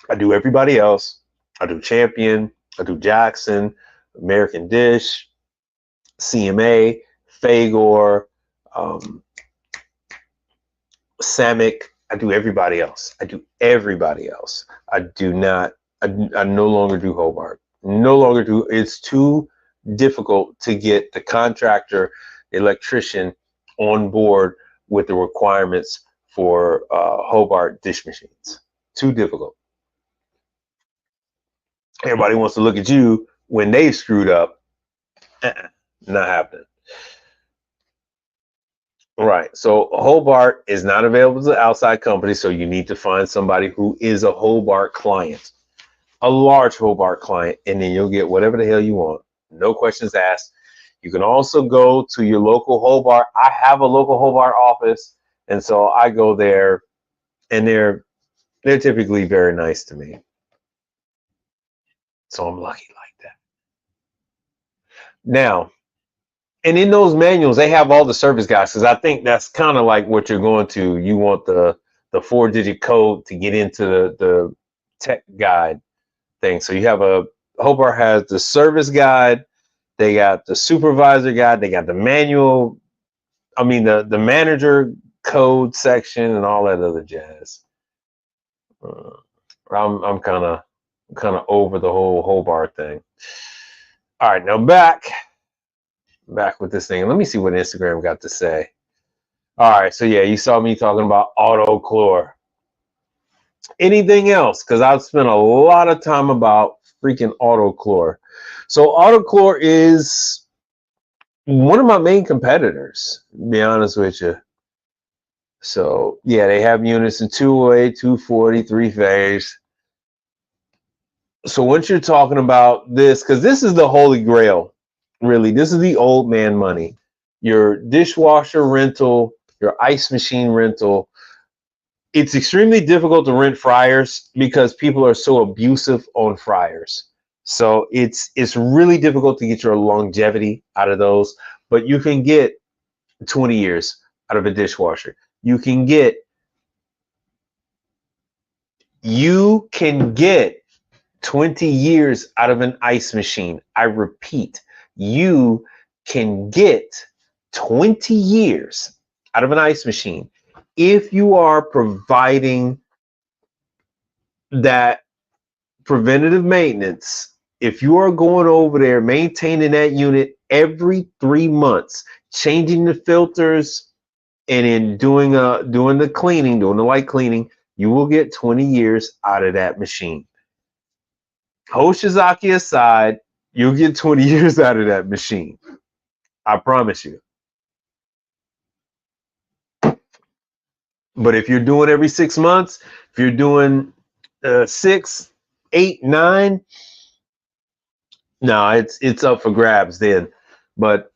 Speaker 3: I do everybody else. I do Champion. I do Jackson, American Dish, CMA, Fagor, Samick. I do everybody else. I do not. I no longer do Hobart. No longer do. It's too difficult to get the contractor, the electrician on board with the requirements for Hobart dish machines. Too difficult. Everybody wants to look at you when they screwed up. Not happening. Right. So Hobart is not available to outside companies, so you need to find somebody who is a Hobart client, a large Hobart client, and then you'll get whatever the hell you want. No questions asked. You can also go to your local Hobart. I have a local Hobart office, and so I go there, and they're typically very nice to me. So I'm lucky like that. Now, and in those manuals, they have all the service guides, because I think that's kind of like what you're going to. You want the 4-digit code to get into the tech guide thing. So you have Hobart has the service guide, they got the supervisor guide, they got the manual, the manager code section, and all that other jazz. I'm kind of over the whole Hobart thing. All right, now back with this thing. Let me see what Instagram got to say. All right, so yeah, you saw me talking about AutoChlor. Anything else? Because I've spent a lot of time about freaking AutoChlor. So AutoChlor is one of my main competitors, to be honest with you. So yeah, they have units in 208, 240, 3-phase. So once you're talking about this, because this is the holy grail, really, this is the old man money. Your dishwasher rental, your ice machine rental. It's extremely difficult to rent fryers because people are so abusive on fryers. So it's really difficult to get your longevity out of those. But you can get 20 years out of a dishwasher. You can get 20 years out of an ice machine. I repeat, you can get 20 years out of an ice machine if you are providing that preventative maintenance. If you are going over there, maintaining that unit every 3 months, changing the filters, and in doing the cleaning, doing the light cleaning, you will get 20 years out of that machine. Hoshizaki aside, you'll get 20 years out of that machine. I promise you. But if you're doing every 6 months, if you're doing 6, 8, 9, no, it's up for grabs then. But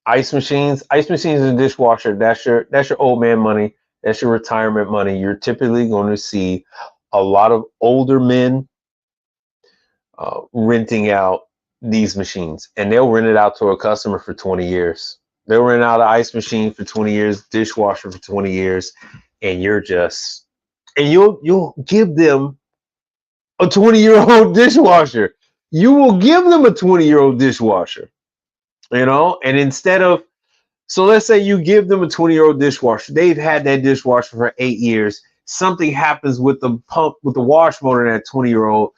Speaker 3: ice machines and dishwasher, that's your old man money. That's your retirement money. You're typically going to see a lot of older men renting out these machines, and they'll rent it out to a customer for 20 years. They'll rent out an ice machine for 20 years, dishwasher for 20 years, and you'll give them a 20-year-old dishwasher. You will give them a 20-year-old dishwasher, and instead of, so let's say you give them a 20-year-old dishwasher. They've had that dishwasher for 8 years. Something happens with the pump, with the wash motor in that 20-year-old.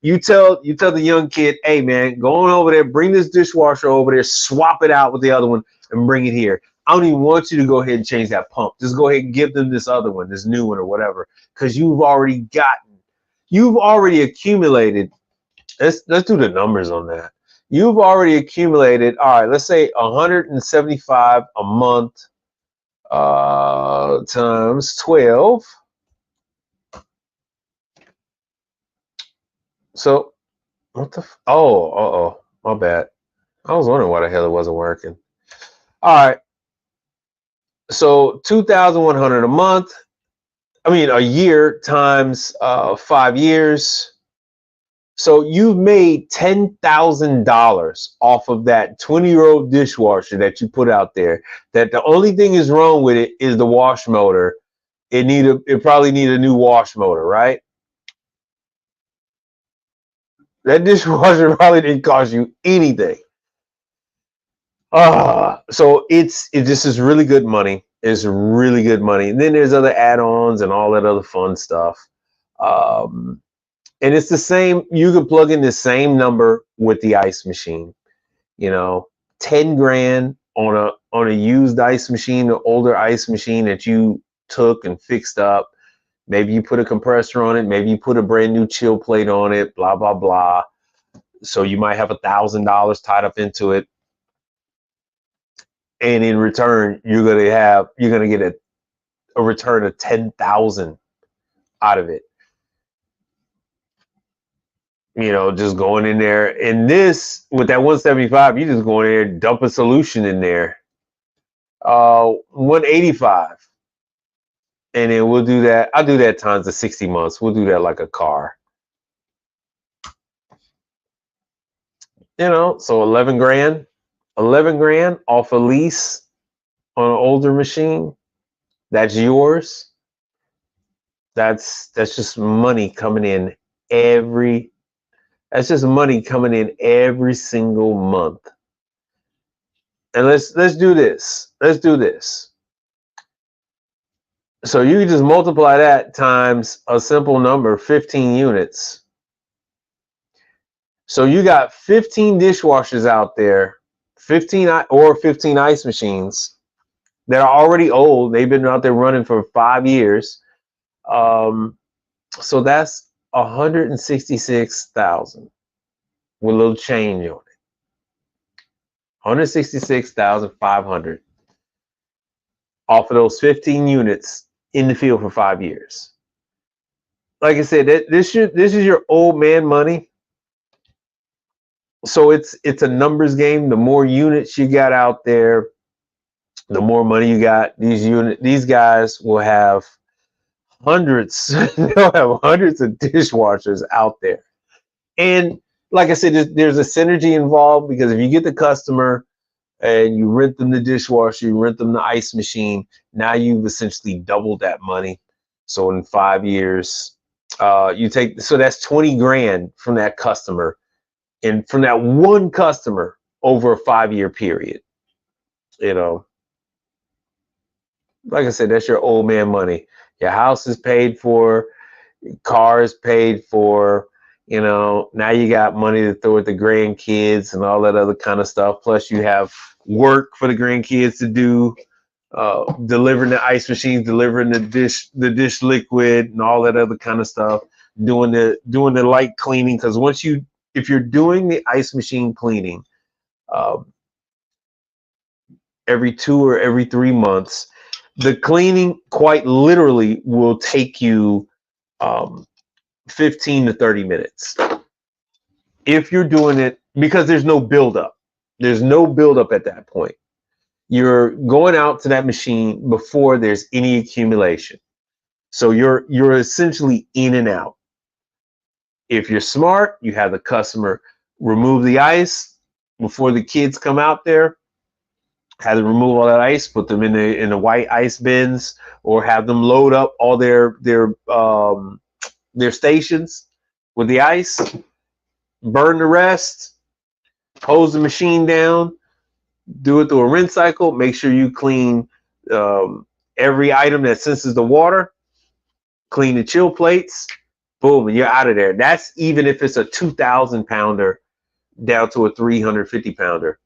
Speaker 3: You tell the young kid, hey man, go on over there, bring this dishwasher over there, swap it out with the other one, and bring it here. I don't even want you to go ahead and change that pump. Just go ahead and give them this other one, this new one or whatever, because you've already accumulated. Let's do the numbers on that. You've already accumulated, all right, let's say 175 a month times 12. So what the my bad. I was wondering why the hell it wasn't working. All right. So 2,100 a month. I mean a year times 5 years. So you've made $10,000 off of that 20-year-old dishwasher that you put out there. That the only thing is wrong with it is the wash motor. It probably need a new wash motor, right? That dishwasher probably didn't cost you anything. So this is really good money. It's really good money. And then there's other add-ons and all that other fun stuff. And it's the same. You can plug in the same number with the ice machine. 10 grand on a used ice machine, an older ice machine that you took and fixed up. Maybe you put a compressor on it. Maybe you put a brand new chill plate on it. Blah blah blah. So you might have $1,000 tied up into it, and in return, you're gonna get a return of 10,000 out of it. Just going in there, and this with that 175, you just go in there, dump a solution in there. 185, and then we'll do that. I'll do that times the 60 months. We'll do that like a car. So 11 grand off a lease on an older machine. That's yours. That's just money coming in every single month. And let's do this. So you can just multiply that times a simple number, 15 units. So you got 15 dishwashers out there, 15 ice machines that are already old. They've been out there running for 5 years. So that's 166,000 with a little change on it. 166,500 off of those 15 units in the field for 5 years. Like I said, this is your old man money. So it's a numbers game. The more units you got out there, the more money you got. These guys will have hundreds. They'll have hundreds of dishwashers out there. And like I said, there's a synergy involved, because if you get the customer and you rent them the dishwasher, you rent them the ice machine, now you've essentially doubled that money. So in 5 years, You take, so that's 20 grand from that customer, and from that one customer over a 5-year period. You know, like I said, that's your old man money. Your house is paid for, car is paid for. You know, now you got money to throw at the grandkids and all that other kind of stuff. Plus, you have work for the grandkids to do, delivering the ice machines, delivering the dish liquid, and all that other kind of stuff. Doing the light cleaning, because if you're doing the ice machine cleaning, every 2 or every 3 months, the cleaning quite literally will take you 15 to 30 minutes. If you're doing it, because there's no buildup. There's no buildup at that point. You're going out to that machine before there's any accumulation. So you're essentially in and out. If you're smart, you have the customer remove the ice before the kids come out there. Have them remove all that ice, put them in the white ice bins, or have them load up all their stations with the ice, burn the rest, hose the machine down, do it through a rinse cycle. Make sure you clean every item that senses the water, clean the chill plates, boom, and you're out of there. That's even if it's a 2,000 pounder down to a 350 pounder.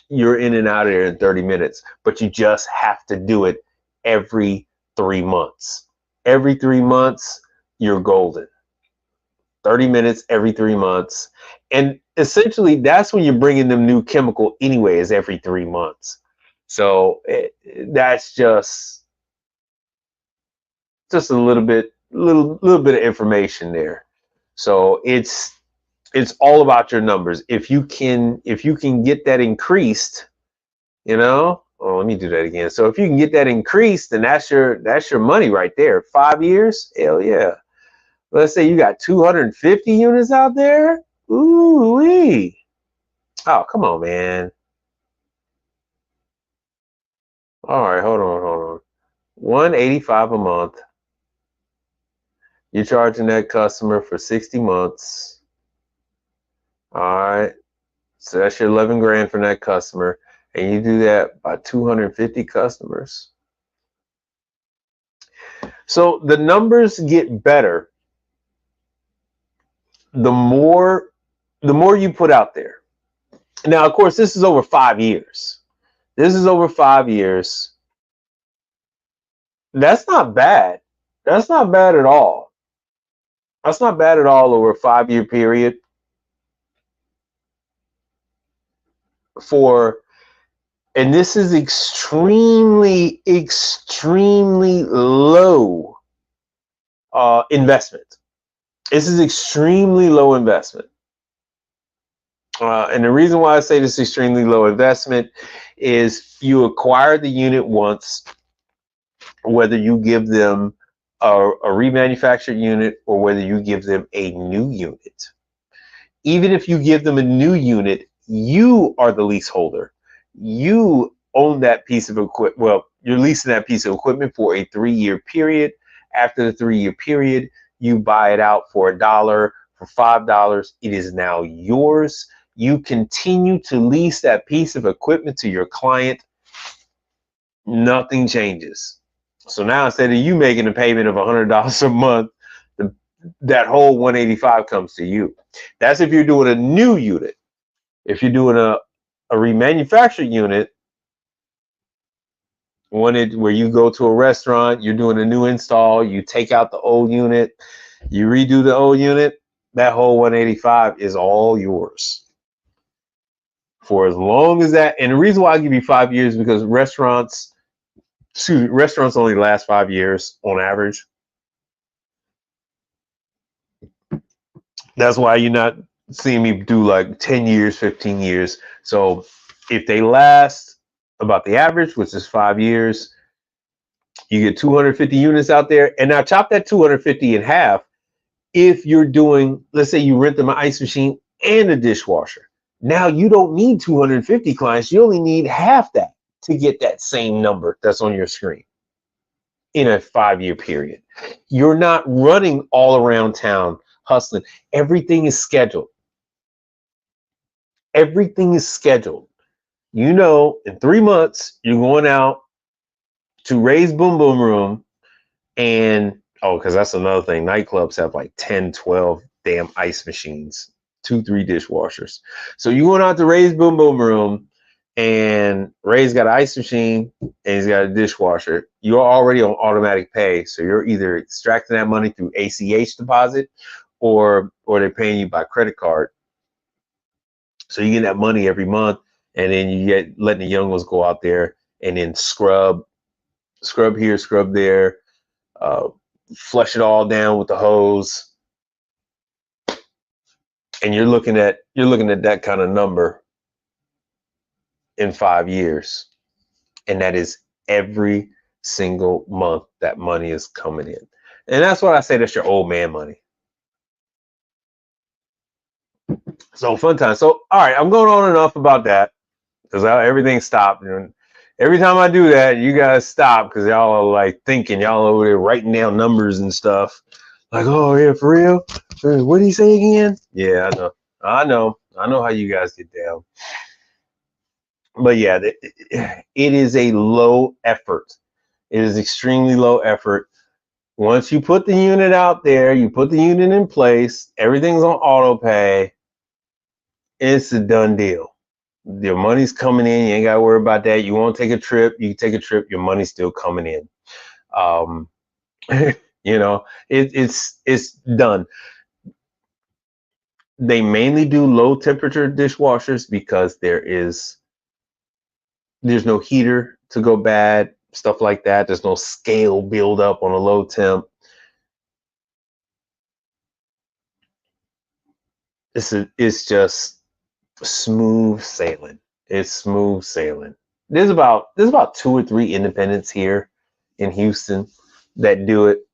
Speaker 3: You're in and out of there in 30 minutes, but you just have to do it every 3 months. Every 3 months, you're golden. 30 minutes every 3 months. And essentially, that's when you're bringing them new chemical anyway, is every 3 months. So that's just a little bit of information there. So it's all about your numbers. If you can get that increased, you know. Oh, let me do that again. So if you can get that increased, then that's your money right there. 5 years, hell yeah. Let's say you got 250 units out there. Ooh wee. Oh, come on, man. All right, hold on. $185 a month. You're charging that customer for 60 months. All right. So that's your 11 grand from that customer. And you do that by 250 customers. So the numbers get better the more you put out there. Now, of course, this is over 5 years. This is over 5 years. That's not bad. That's not bad at all. That's not bad at all over a 5-year period. And this is extremely low investment. This is extremely low investment. And the reason why I say this is extremely low investment is you acquire the unit once, whether you give them a remanufactured unit or whether you give them a new unit. Even if you give them a new unit, you are the leaseholder. You own that piece of equipment. Well, you're leasing that piece of equipment for a 3-year period. After the 3-year period, you buy it out for $1, for $5. It is now yours. You continue to lease that piece of equipment to your client. Nothing changes. So now instead of you making a payment of $100 a month, that whole 185 comes to you. That's if you're doing a new unit. If you're doing a remanufactured unit, where you go to a restaurant, you're doing a new install, you take out the old unit, you redo the old unit, that whole 185 is all yours for as long as that. And the reason why I give you 5 years is because restaurants only last 5 years on average. That's why you're not seeing me do like 10 years, 15 years. So if they last about the average, which is 5 years, you get 250 units out there. And now chop that 250 in half. If you're doing, let's say you rent them an ice machine and a dishwasher. Now you don't need 250 clients. You only need half that to get that same number that's on your screen. in a 5-year period. You're not running all around town hustling. Everything is scheduled. Everything is scheduled. You know, in 3 months, you're going out to Ray's Boom Boom Room. And because that's another thing. Nightclubs have like 10, 12 damn ice machines, 2, 3 dishwashers. So you're going out to Ray's Boom Boom Room, and Ray's got an ice machine and he's got a dishwasher. You're already on automatic pay. So you're either extracting that money through ACH deposit or they're paying you by credit card. So you get that money every month, and then you get letting the young ones go out there and then scrub here, scrub there, flush it all down with the hose. And you're looking at that kind of number in 5 years. And that is every single month that money is coming in. And that's what I say, that's your old man money. So fun time. So, all right, I'm going on enough about that because everything stopped. And every time I do that, you guys stop because y'all are like thinking, y'all over there writing down numbers and stuff. Like, oh, yeah, for real? What did he say again? Yeah, I know how you guys get down. But yeah, it is a low effort. It is extremely low effort. Once you put the unit out there, you put the unit in place, everything's on auto pay, it's a done deal. Your money's coming in. You ain't got to worry about that. You want to take a trip, you take a trip, your money's still coming in. You know, it's done. They mainly do low temperature dishwashers because there's no heater to go bad, stuff like that. There's no scale build up on a low temp. It's just smooth sailing. It's smooth sailing. There's about 2 or 3 independents here in Houston that do it,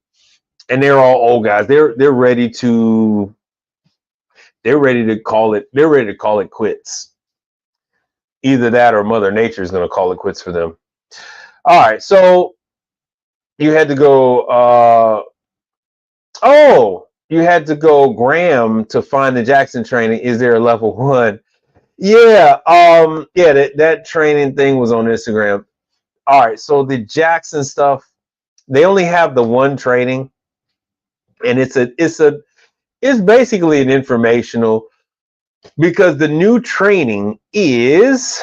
Speaker 3: and they're all old guys. They're ready to call it quits. Either that or Mother Nature is going to call it quits for them. All right, so you had to go. You had to go Graham to find the Jackson training. Is there a level 1? Yeah, that training thing was on Instagram. All right, so the Jackson stuff, they only have the one training, and it's basically an informational, because the new training is,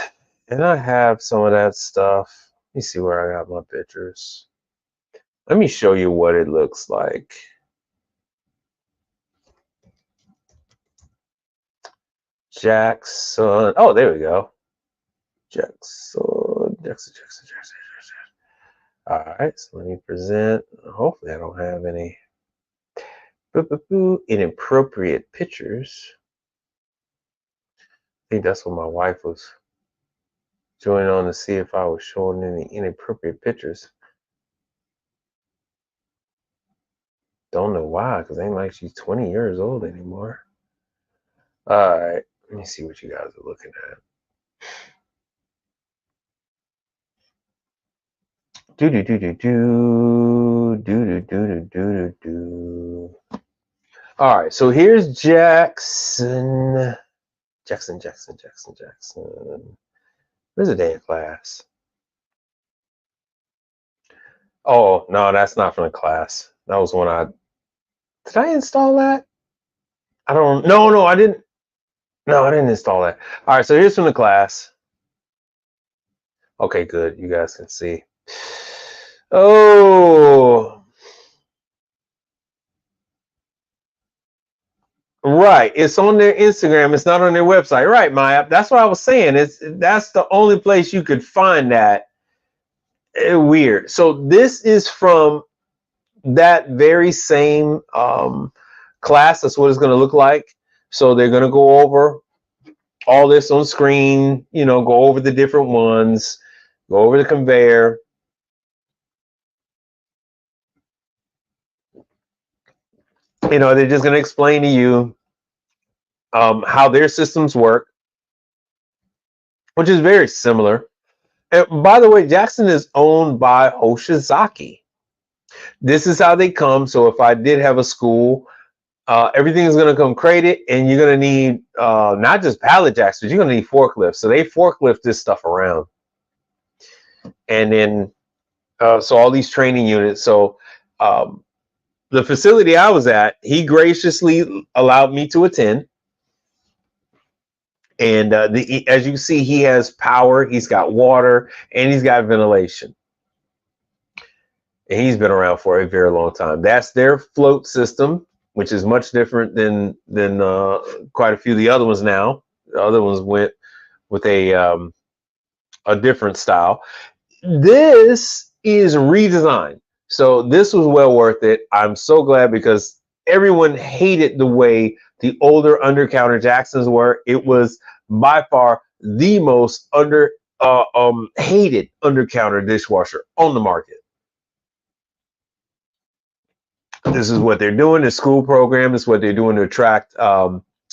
Speaker 3: and I have some of that stuff. Let me see where I got my pictures. Let me show you what it looks like. Jackson. Oh, there we go. Jackson. All right, so let me present. Hopefully I don't have any inappropriate pictures. I think that's what my wife was joining on to see if I was showing any inappropriate pictures. Don't know why, because ain't like she's 20 years old anymore. All right, let me see what you guys are looking at. All right, so here's Jackson. Jackson. Where's the damn class? Oh, no, that's not from the class. That was when did I install that? I don't, no, I didn't. No, I didn't install that. All right, so here's from the class. Okay, good. You guys can see. Oh, right. It's on their Instagram. It's not on their website. Right, Maya. That's what I was saying. That's the only place you could find that. Weird. So this is from that very same class. That's what it's going to look like. So they're going to go over all this on screen, go over the different ones, go over the conveyor. They're just going to explain to you how their systems work, which is very similar. And by the way, Jackson is owned by Hoshizaki. This is how they come. So if I did have a school, everything is going to come crated, and you're going to need not just pallet jacks, but you're going to need forklifts. So they forklift this stuff around. And then, so all these training units. So the facility I was at, he graciously allowed me to attend. And as you see, he has power, he's got water, and he's got ventilation. And he's been around for a very long time. That's their float system, which is much different than quite a few of the other ones now. The other ones went with a different style. This is redesigned. So this was well worth it. I'm so glad, because everyone hated the way the older undercounter Jacksons were. It was by far the most hated undercounter dishwasher on the market. This is what they're doing. The school program is what they're doing to attract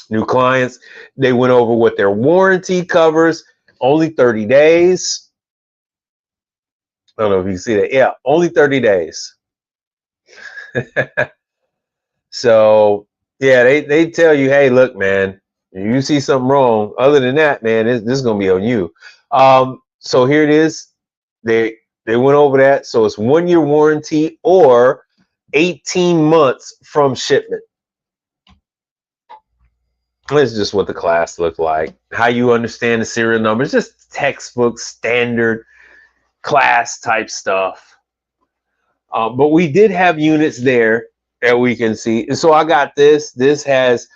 Speaker 3: new clients. They went over what their warranty covers. Only 30 days. I don't know if you can see that. Yeah, only 30 days. So, yeah, they tell you, hey, look, man, if you see something wrong, other than that, man, this is going to be on you. So here it is. They went over that. So it's 1 year warranty or 18 months from shipment. This is just what the class looked like. How you understand the serial numbers, just textbook standard class type stuff. But we did have units there that we can see. And so I got this. This has,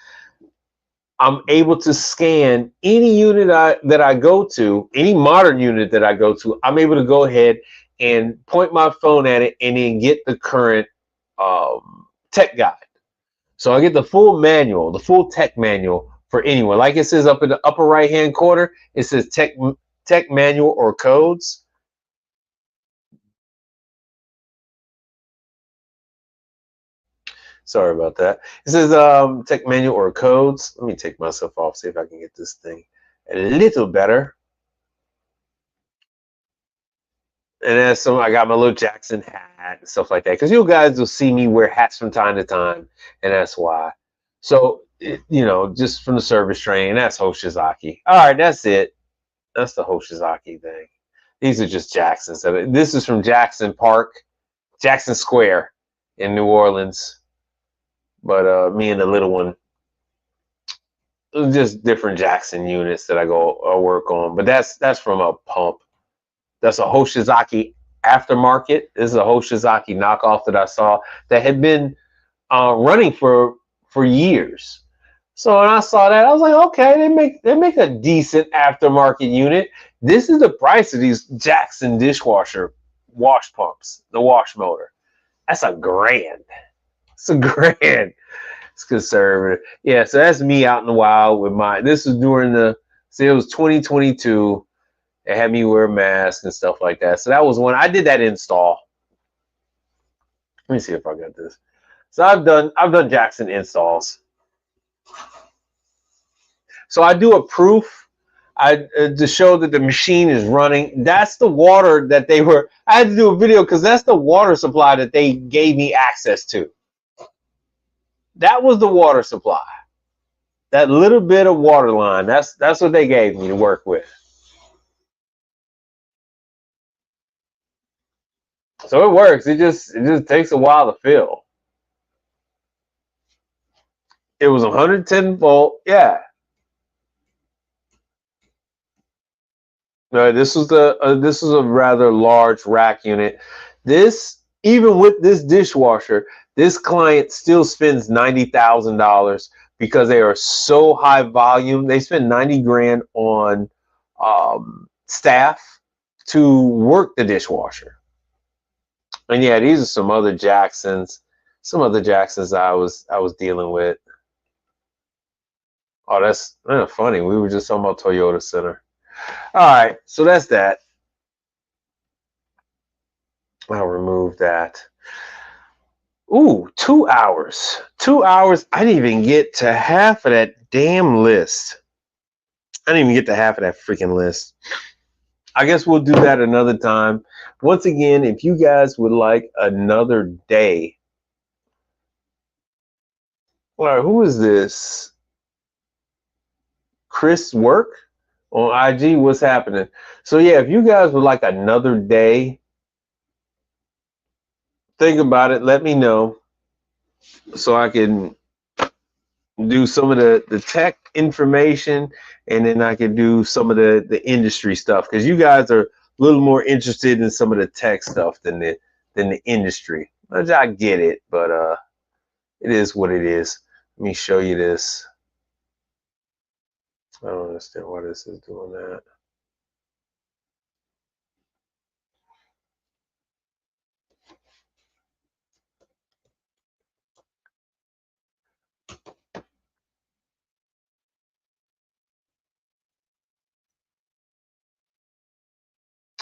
Speaker 3: I'm able to scan any unit that I go to, any modern unit that I go to. I'm able to go ahead and point my phone at it and then get the current tech guide. So I get the full manual, the full tech manual for anyone. Like it says up in the upper right hand corner, it says tech manual or codes. Sorry about that. It says tech manual or codes. Let me take myself off, see if I can get this thing a little better. And that's some, I got my little Jackson hat and stuff like that, because you guys will see me wear hats from time to time, and that's why. So, you know, just from the service train, that's Hoshizaki. All right, that's it. That's the Hoshizaki thing. These are just Jacksons. This is from Jackson Park, Jackson Square in New Orleans. But me and the little one, just different Jackson units that I work on. But that's from a pump. That's a Hoshizaki aftermarket. This is a Hoshizaki knockoff that I saw that had been running for years. So when I saw that, I was like, okay, they make a decent aftermarket unit. This is the price of these Jackson dishwasher wash pumps, the wash motor. That's $1,000. It's $1,000. It's conservative. Yeah, so that's me out in the wild with my. This was during it was 2022. They had me wear a mask and stuff like that. So that was when I did that install. Let me see if I got this. So I've done Jackson installs. So I do a proof to show that the machine is running. That's the water that they were. I had to do a video because that's the water supply that they gave me access to. That was the water supply. That little bit of water line. That's what they gave me to work with. So it works. It just takes a while to fill. It was 110 volt. Yeah. No, this was a rather large rack unit. This, even with this dishwasher, this client still spends $90,000 because they are so high volume. They spend $90,000 on staff to work the dishwasher. And yeah, these are some other Jacksons I was dealing with. Oh, that's funny. We were just talking about Toyota Center. All right, so that's that. I'll remove that. Ooh, 2 hours. 2 hours. I didn't even get to half of that damn list. I didn't even get to half of that freaking list. I guess we'll do that another time. Once again, if you guys would like another day. All right, who is this? Chris Work on IG. What's happening? So yeah, if you guys would like another day, think about it. Let me know so I can do some of the tech information, and then I can do some of the industry stuff because you guys are a little more interested in some of the tech stuff than the industry. I get it, but it is what it is. Let me show you this. I don't understand why this is doing that.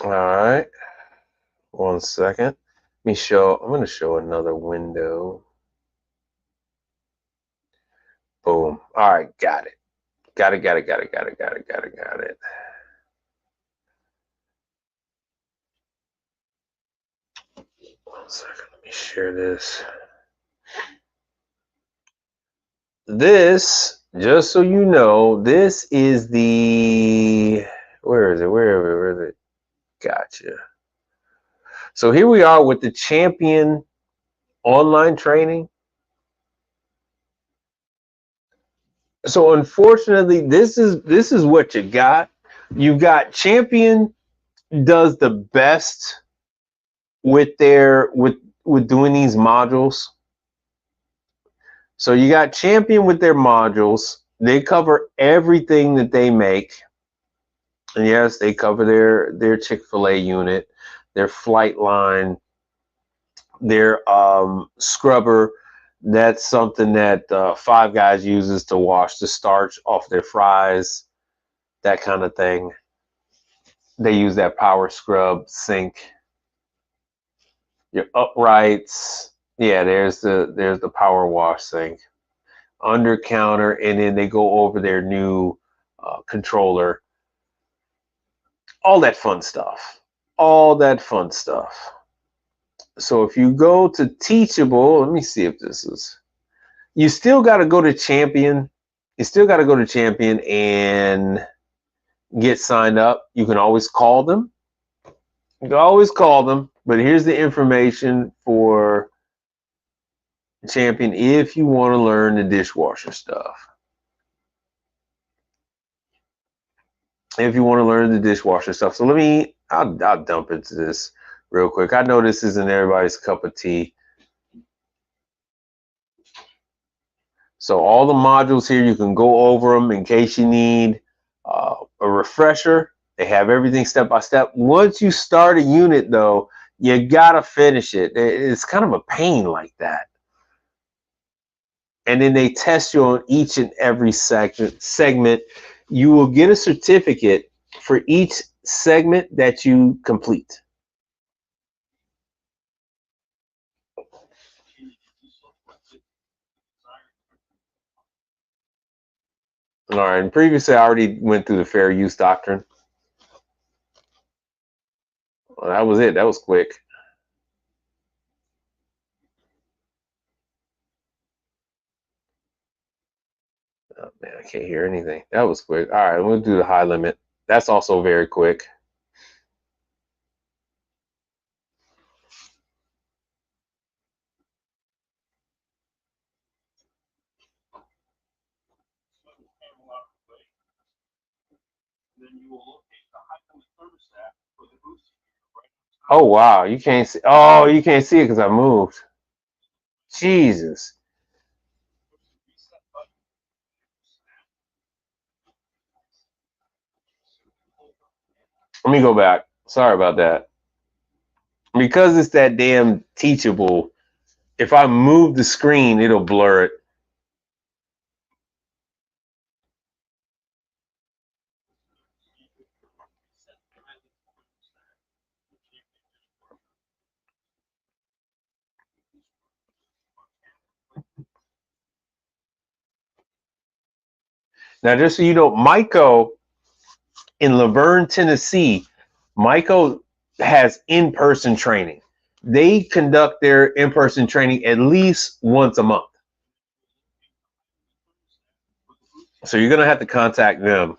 Speaker 3: All right, 1 second. Let me show. I'm going to show another window. Boom. All right, got it. Got it. Got it. Got it. Got it. Got it. Got it. Got it. 1 second. Let me share this. This, just so you know, this is the, where is it? Where is it? Gotcha. So here we are with the Champion online training. So unfortunately, this is what you got. You've got Champion does the best with their with doing these modules. So you got Champion with their modules. They cover everything that they make. And yes, they cover their Chick-fil-A unit, their flight line, their scrubber. That's something that Five Guys uses to wash the starch off their fries, that kind of thing. They use that power scrub sink. Your uprights, yeah, there's the power wash sink. Under counter, and then they go over their new controller. All that fun stuff. All that fun stuff. So if you go to Teachable, let me see if this is, you still got to go to Champion. You still got to go to Champion and get signed up. You can always call them. You can always call them, but here's the information for Champion if you want to learn the dishwasher stuff. If you want to learn the dishwasher stuff. So I'll dump into this real quick. I know this isn't everybody's cup of tea. So all the modules here, you can go over them in case you need a refresher. They have everything step by step. Once you start a unit, though, you gotta finish it. It's kind of a pain like that. And then they test you on each and every segment. You will get a certificate for each segment that you complete. All right, and previously I already went through the fair use doctrine. Well, that was it. That was quick. Oh man, I can't hear anything. That was quick. All right, we'll do the high limit. That's also very quick. Oh wow, you can't see. Oh, you can't see it because I moved. Jesus. Let me go back. Sorry about that. Because it's that damn Teachable, if I move the screen, it'll blur it. Now, just so you know, Michael in Laverne, Tennessee, Michael has in-person training. They conduct their in-person training at least once a month. So you're going to have to contact them.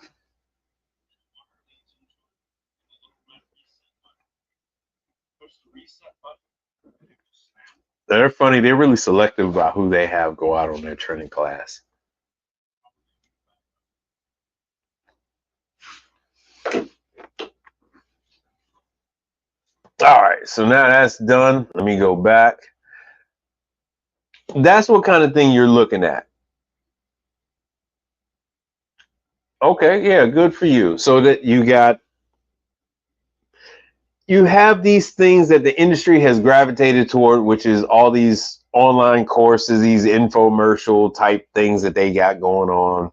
Speaker 3: They're funny. They're really selective about who they have go out on their training class. All right, so now that's done. Let me go back. That's what kind of thing you're looking at. Okay, yeah, good for you. So that you have these things that the industry has gravitated toward, which is all these online courses, these infomercial type things that they got going on.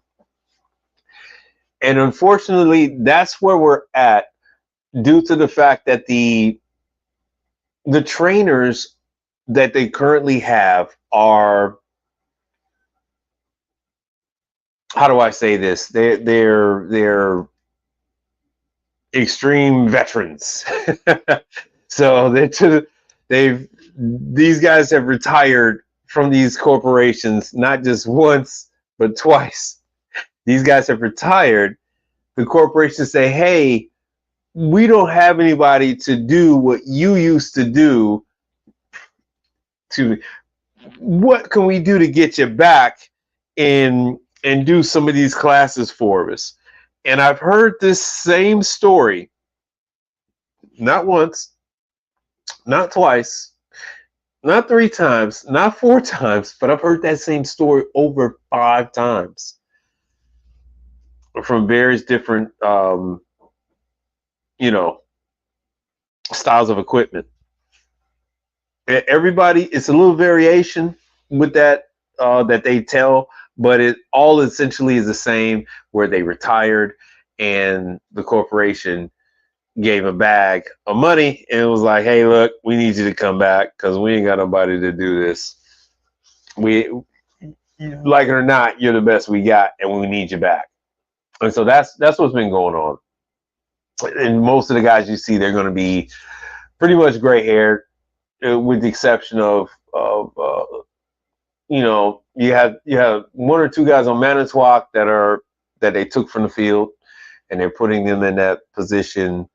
Speaker 3: And unfortunately, that's where we're at due to the fact that the trainers that they currently have are, how do I say this? They're extreme veterans. So these guys have retired from these corporations not just once but twice. These guys have retired. The corporations say, "Hey, we don't have anybody to do what you used to do. What can we do to get you back and do some of these classes for us?" And I've heard this same story not once, not twice, not 3 times, not 4 times, but I've heard that same story over 5 times from various different, styles of equipment. Everybody, it's a little variation with that that they tell, but it all essentially is the same, where they retired and the corporation gave a bag of money and it was like, "Hey, look, we need you to come back because we ain't got nobody to do this. We, like it or not, you're the best we got, and we need you back." And so that's what's been going on. And most of the guys you see, they're going to be pretty much gray haired, with the exception of you have 1 or 2 guys on Manitowoc that they took from the field, and they're putting them in that position.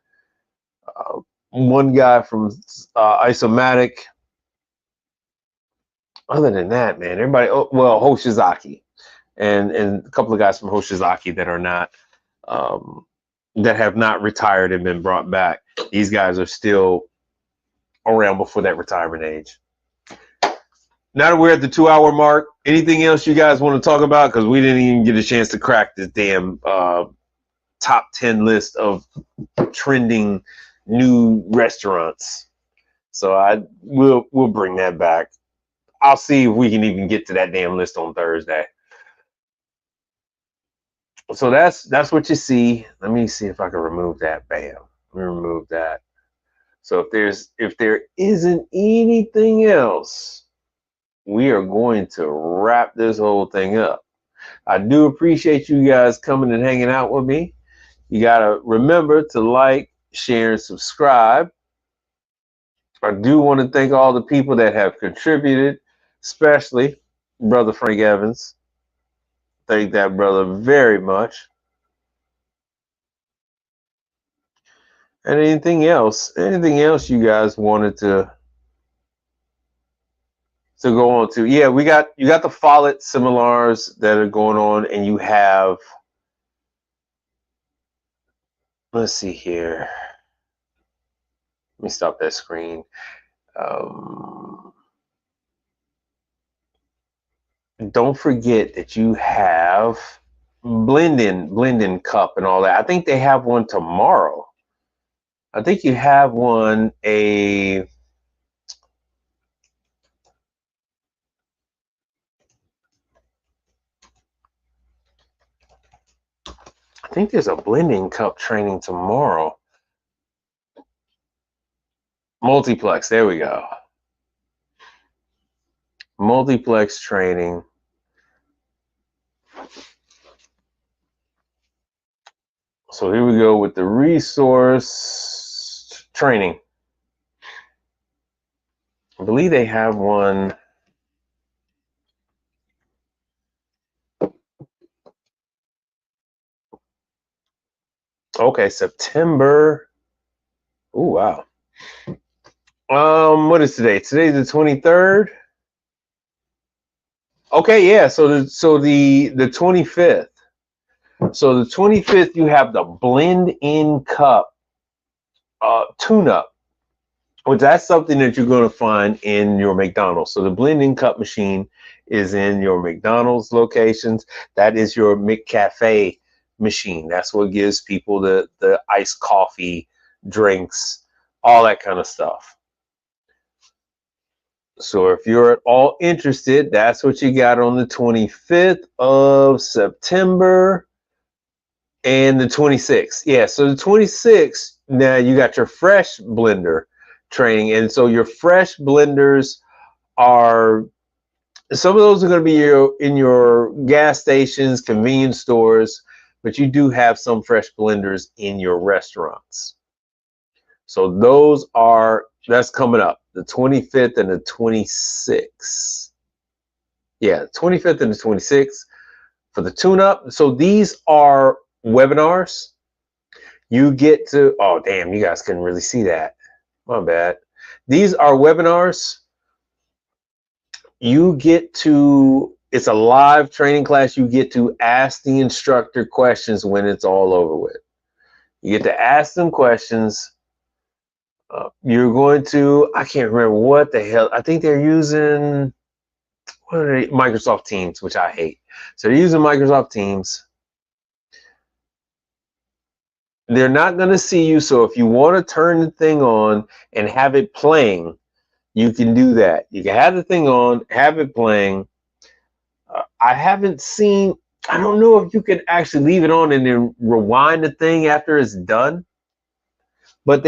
Speaker 3: One guy from Isomatic. Other than that, man, everybody. Oh, well, Hoshizaki, and a couple of guys from Hoshizaki that are not that have not retired and been brought back. These guys are still around before that retirement age. Now that we're at the 2-hour mark, anything else you guys want to talk about? Because we didn't even get a chance to crack this damn top 10 list of trending new restaurants. So we'll bring that back. I'll see if we can even get to that damn list on Thursday. So that's what you see. Let me see if I can remove that. Bam. Let me remove that. So if there isn't anything else, we are going to wrap this whole thing up. I do appreciate you guys coming and hanging out with me. You got to remember to like, share, and subscribe. I do want to thank all the people that have contributed, especially Brother Frank Evans. Thank that brother very much. And anything else you guys wanted to go on to? Yeah, you got the Follett similars that are going on, and you have, let's see here. Let me stop that screen. Don't forget that you have blending cup and all that. I think they have one tomorrow. I think you have one, I think there's a blending cup training tomorrow. Multiplex, there we go. Multiplex training. So here we go with the resource. training. I believe they have one. Okay, September. Oh wow. What is today? Today's the 23rd. Okay, yeah. So the 25th. So the 25th, you have the blend-in cup tune-up, which that's something that you're going to find in your McDonald's. So the blend-in cup machine is in your McDonald's locations. That is your McCafe machine. That's what gives people the iced coffee, drinks, all that kind of stuff. So if you're at all interested, that's what you got on the 25th of September and the 26th. Yeah, so the 26th, now you got your fresh blender training. And so your fresh blenders are, some of those are going to be in your gas stations, convenience stores, but you do have some fresh blenders in your restaurants. So that's coming up, the 25th and the 26th. Yeah, 25th and the 26th for the tune-up. So these are webinars. You get to, oh damn, you guys couldn't really see that. My bad. These are webinars. You get to, it's a live training class. You get to ask the instructor questions when it's all over with. You get to ask them questions. You're going to, I can't remember what the hell, I think they're using, what are they? Microsoft Teams, which I hate. So they're using Microsoft Teams. They're not going to see you. So if you want to turn the thing on and have it playing, you can do that. You can have the thing on, have it playing. I haven't seen, I don't know if you can actually leave it on and then rewind the thing after it's done. But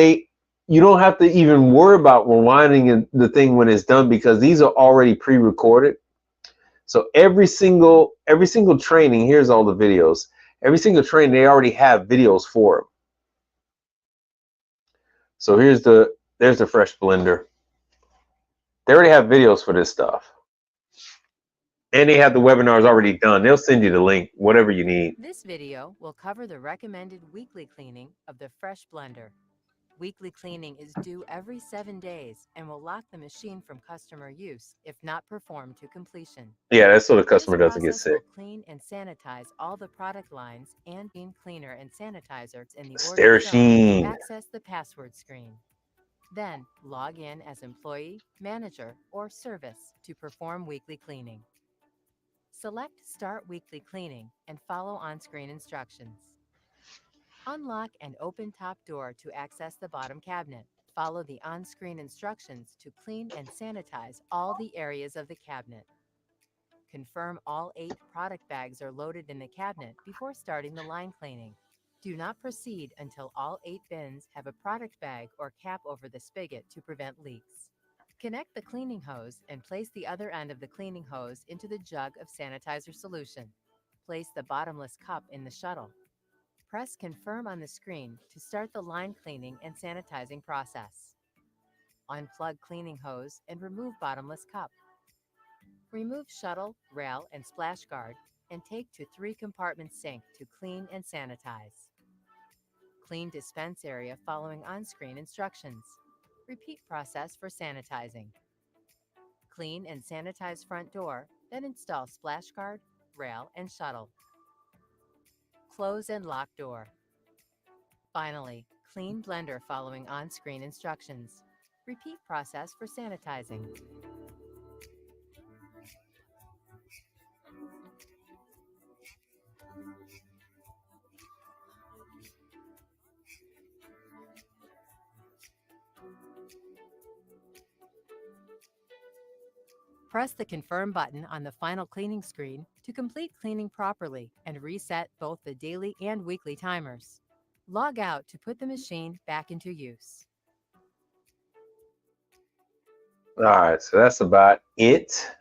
Speaker 3: you don't have to even worry about rewinding the thing when it's done, because these are already pre-recorded. So every single training, here's all the videos. Every single training, they already have videos for them. So there's the fresh blender. They already have videos for this stuff. And they have the webinars already done. They'll send you the link, whatever you need.
Speaker 4: This video will cover the recommended weekly cleaning of the fresh blender. Weekly cleaning is due every 7 days and will lock the machine from customer use if not performed to completion.
Speaker 3: Yeah, that's so the customer
Speaker 4: This
Speaker 3: doesn't get
Speaker 4: process
Speaker 3: sick.
Speaker 4: will clean and sanitize all the product lines and cleaner and sanitizers in the order shown
Speaker 3: Sterasheen.
Speaker 4: to access the password screen. Then log in as employee, manager, or service to perform weekly cleaning. Select Start Weekly Cleaning and follow on-screen instructions. Unlock and open top door to access the bottom cabinet. Follow the on-screen instructions to clean and sanitize all the areas of the cabinet. Confirm all 8 product bags are loaded in the cabinet before starting the line cleaning. Do not proceed until all 8 bins have a product bag or cap over the spigot to prevent leaks. Connect the cleaning hose and place the other end of the cleaning hose into the jug of sanitizer solution. Place the bottomless cup in the shuttle. Press Confirm on the screen to start the line cleaning and sanitizing process. Unplug cleaning hose and remove bottomless cup. Remove shuttle, rail, and splash guard and take to 3-compartment sink to clean and sanitize. Clean dispense area following on-screen instructions. Repeat process for sanitizing. Clean and sanitize front door, then install splash guard, rail, and shuttle. Close and lock door. Finally, clean blender following on-screen instructions. Repeat process for sanitizing. Press the Confirm button on the final cleaning screen to complete cleaning properly and reset both the daily and weekly timers. Log out to put the machine back into use.
Speaker 3: All right, so that's about it.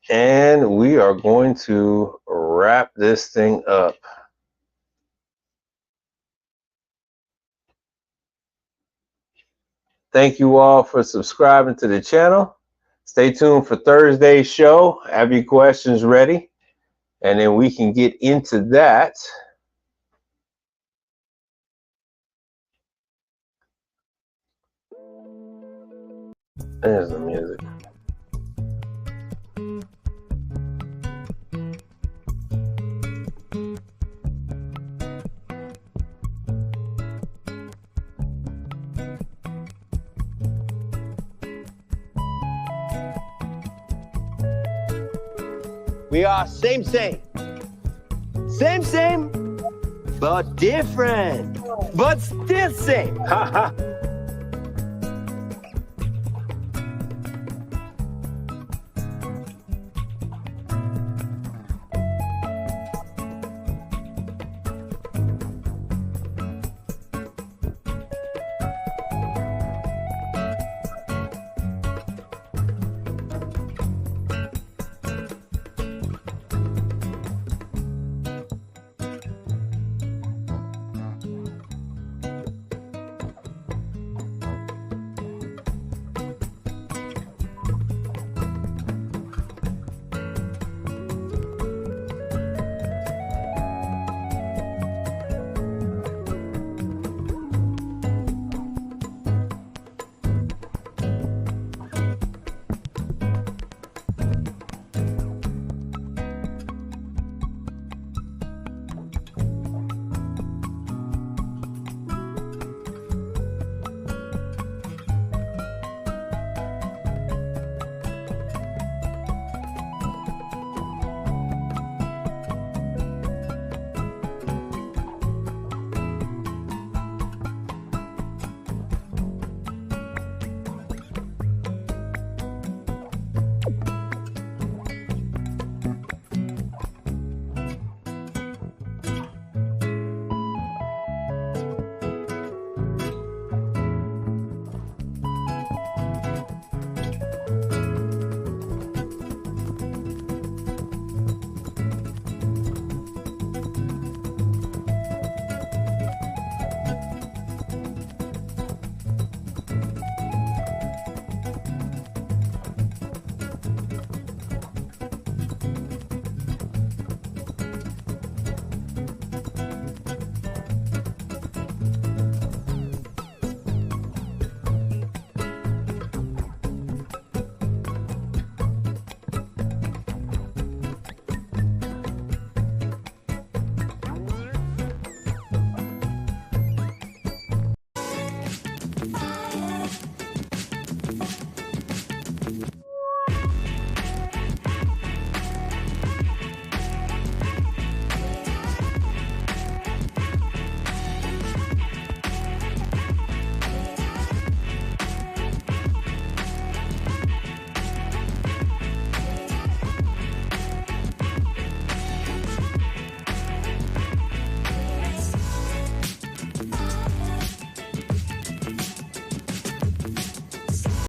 Speaker 3: And we are going to wrap this thing up. Thank you all for subscribing to the channel. Stay tuned for Thursday's show. Have your questions ready, and then we can get into that. There's the music.
Speaker 5: We are same, but different, but still same.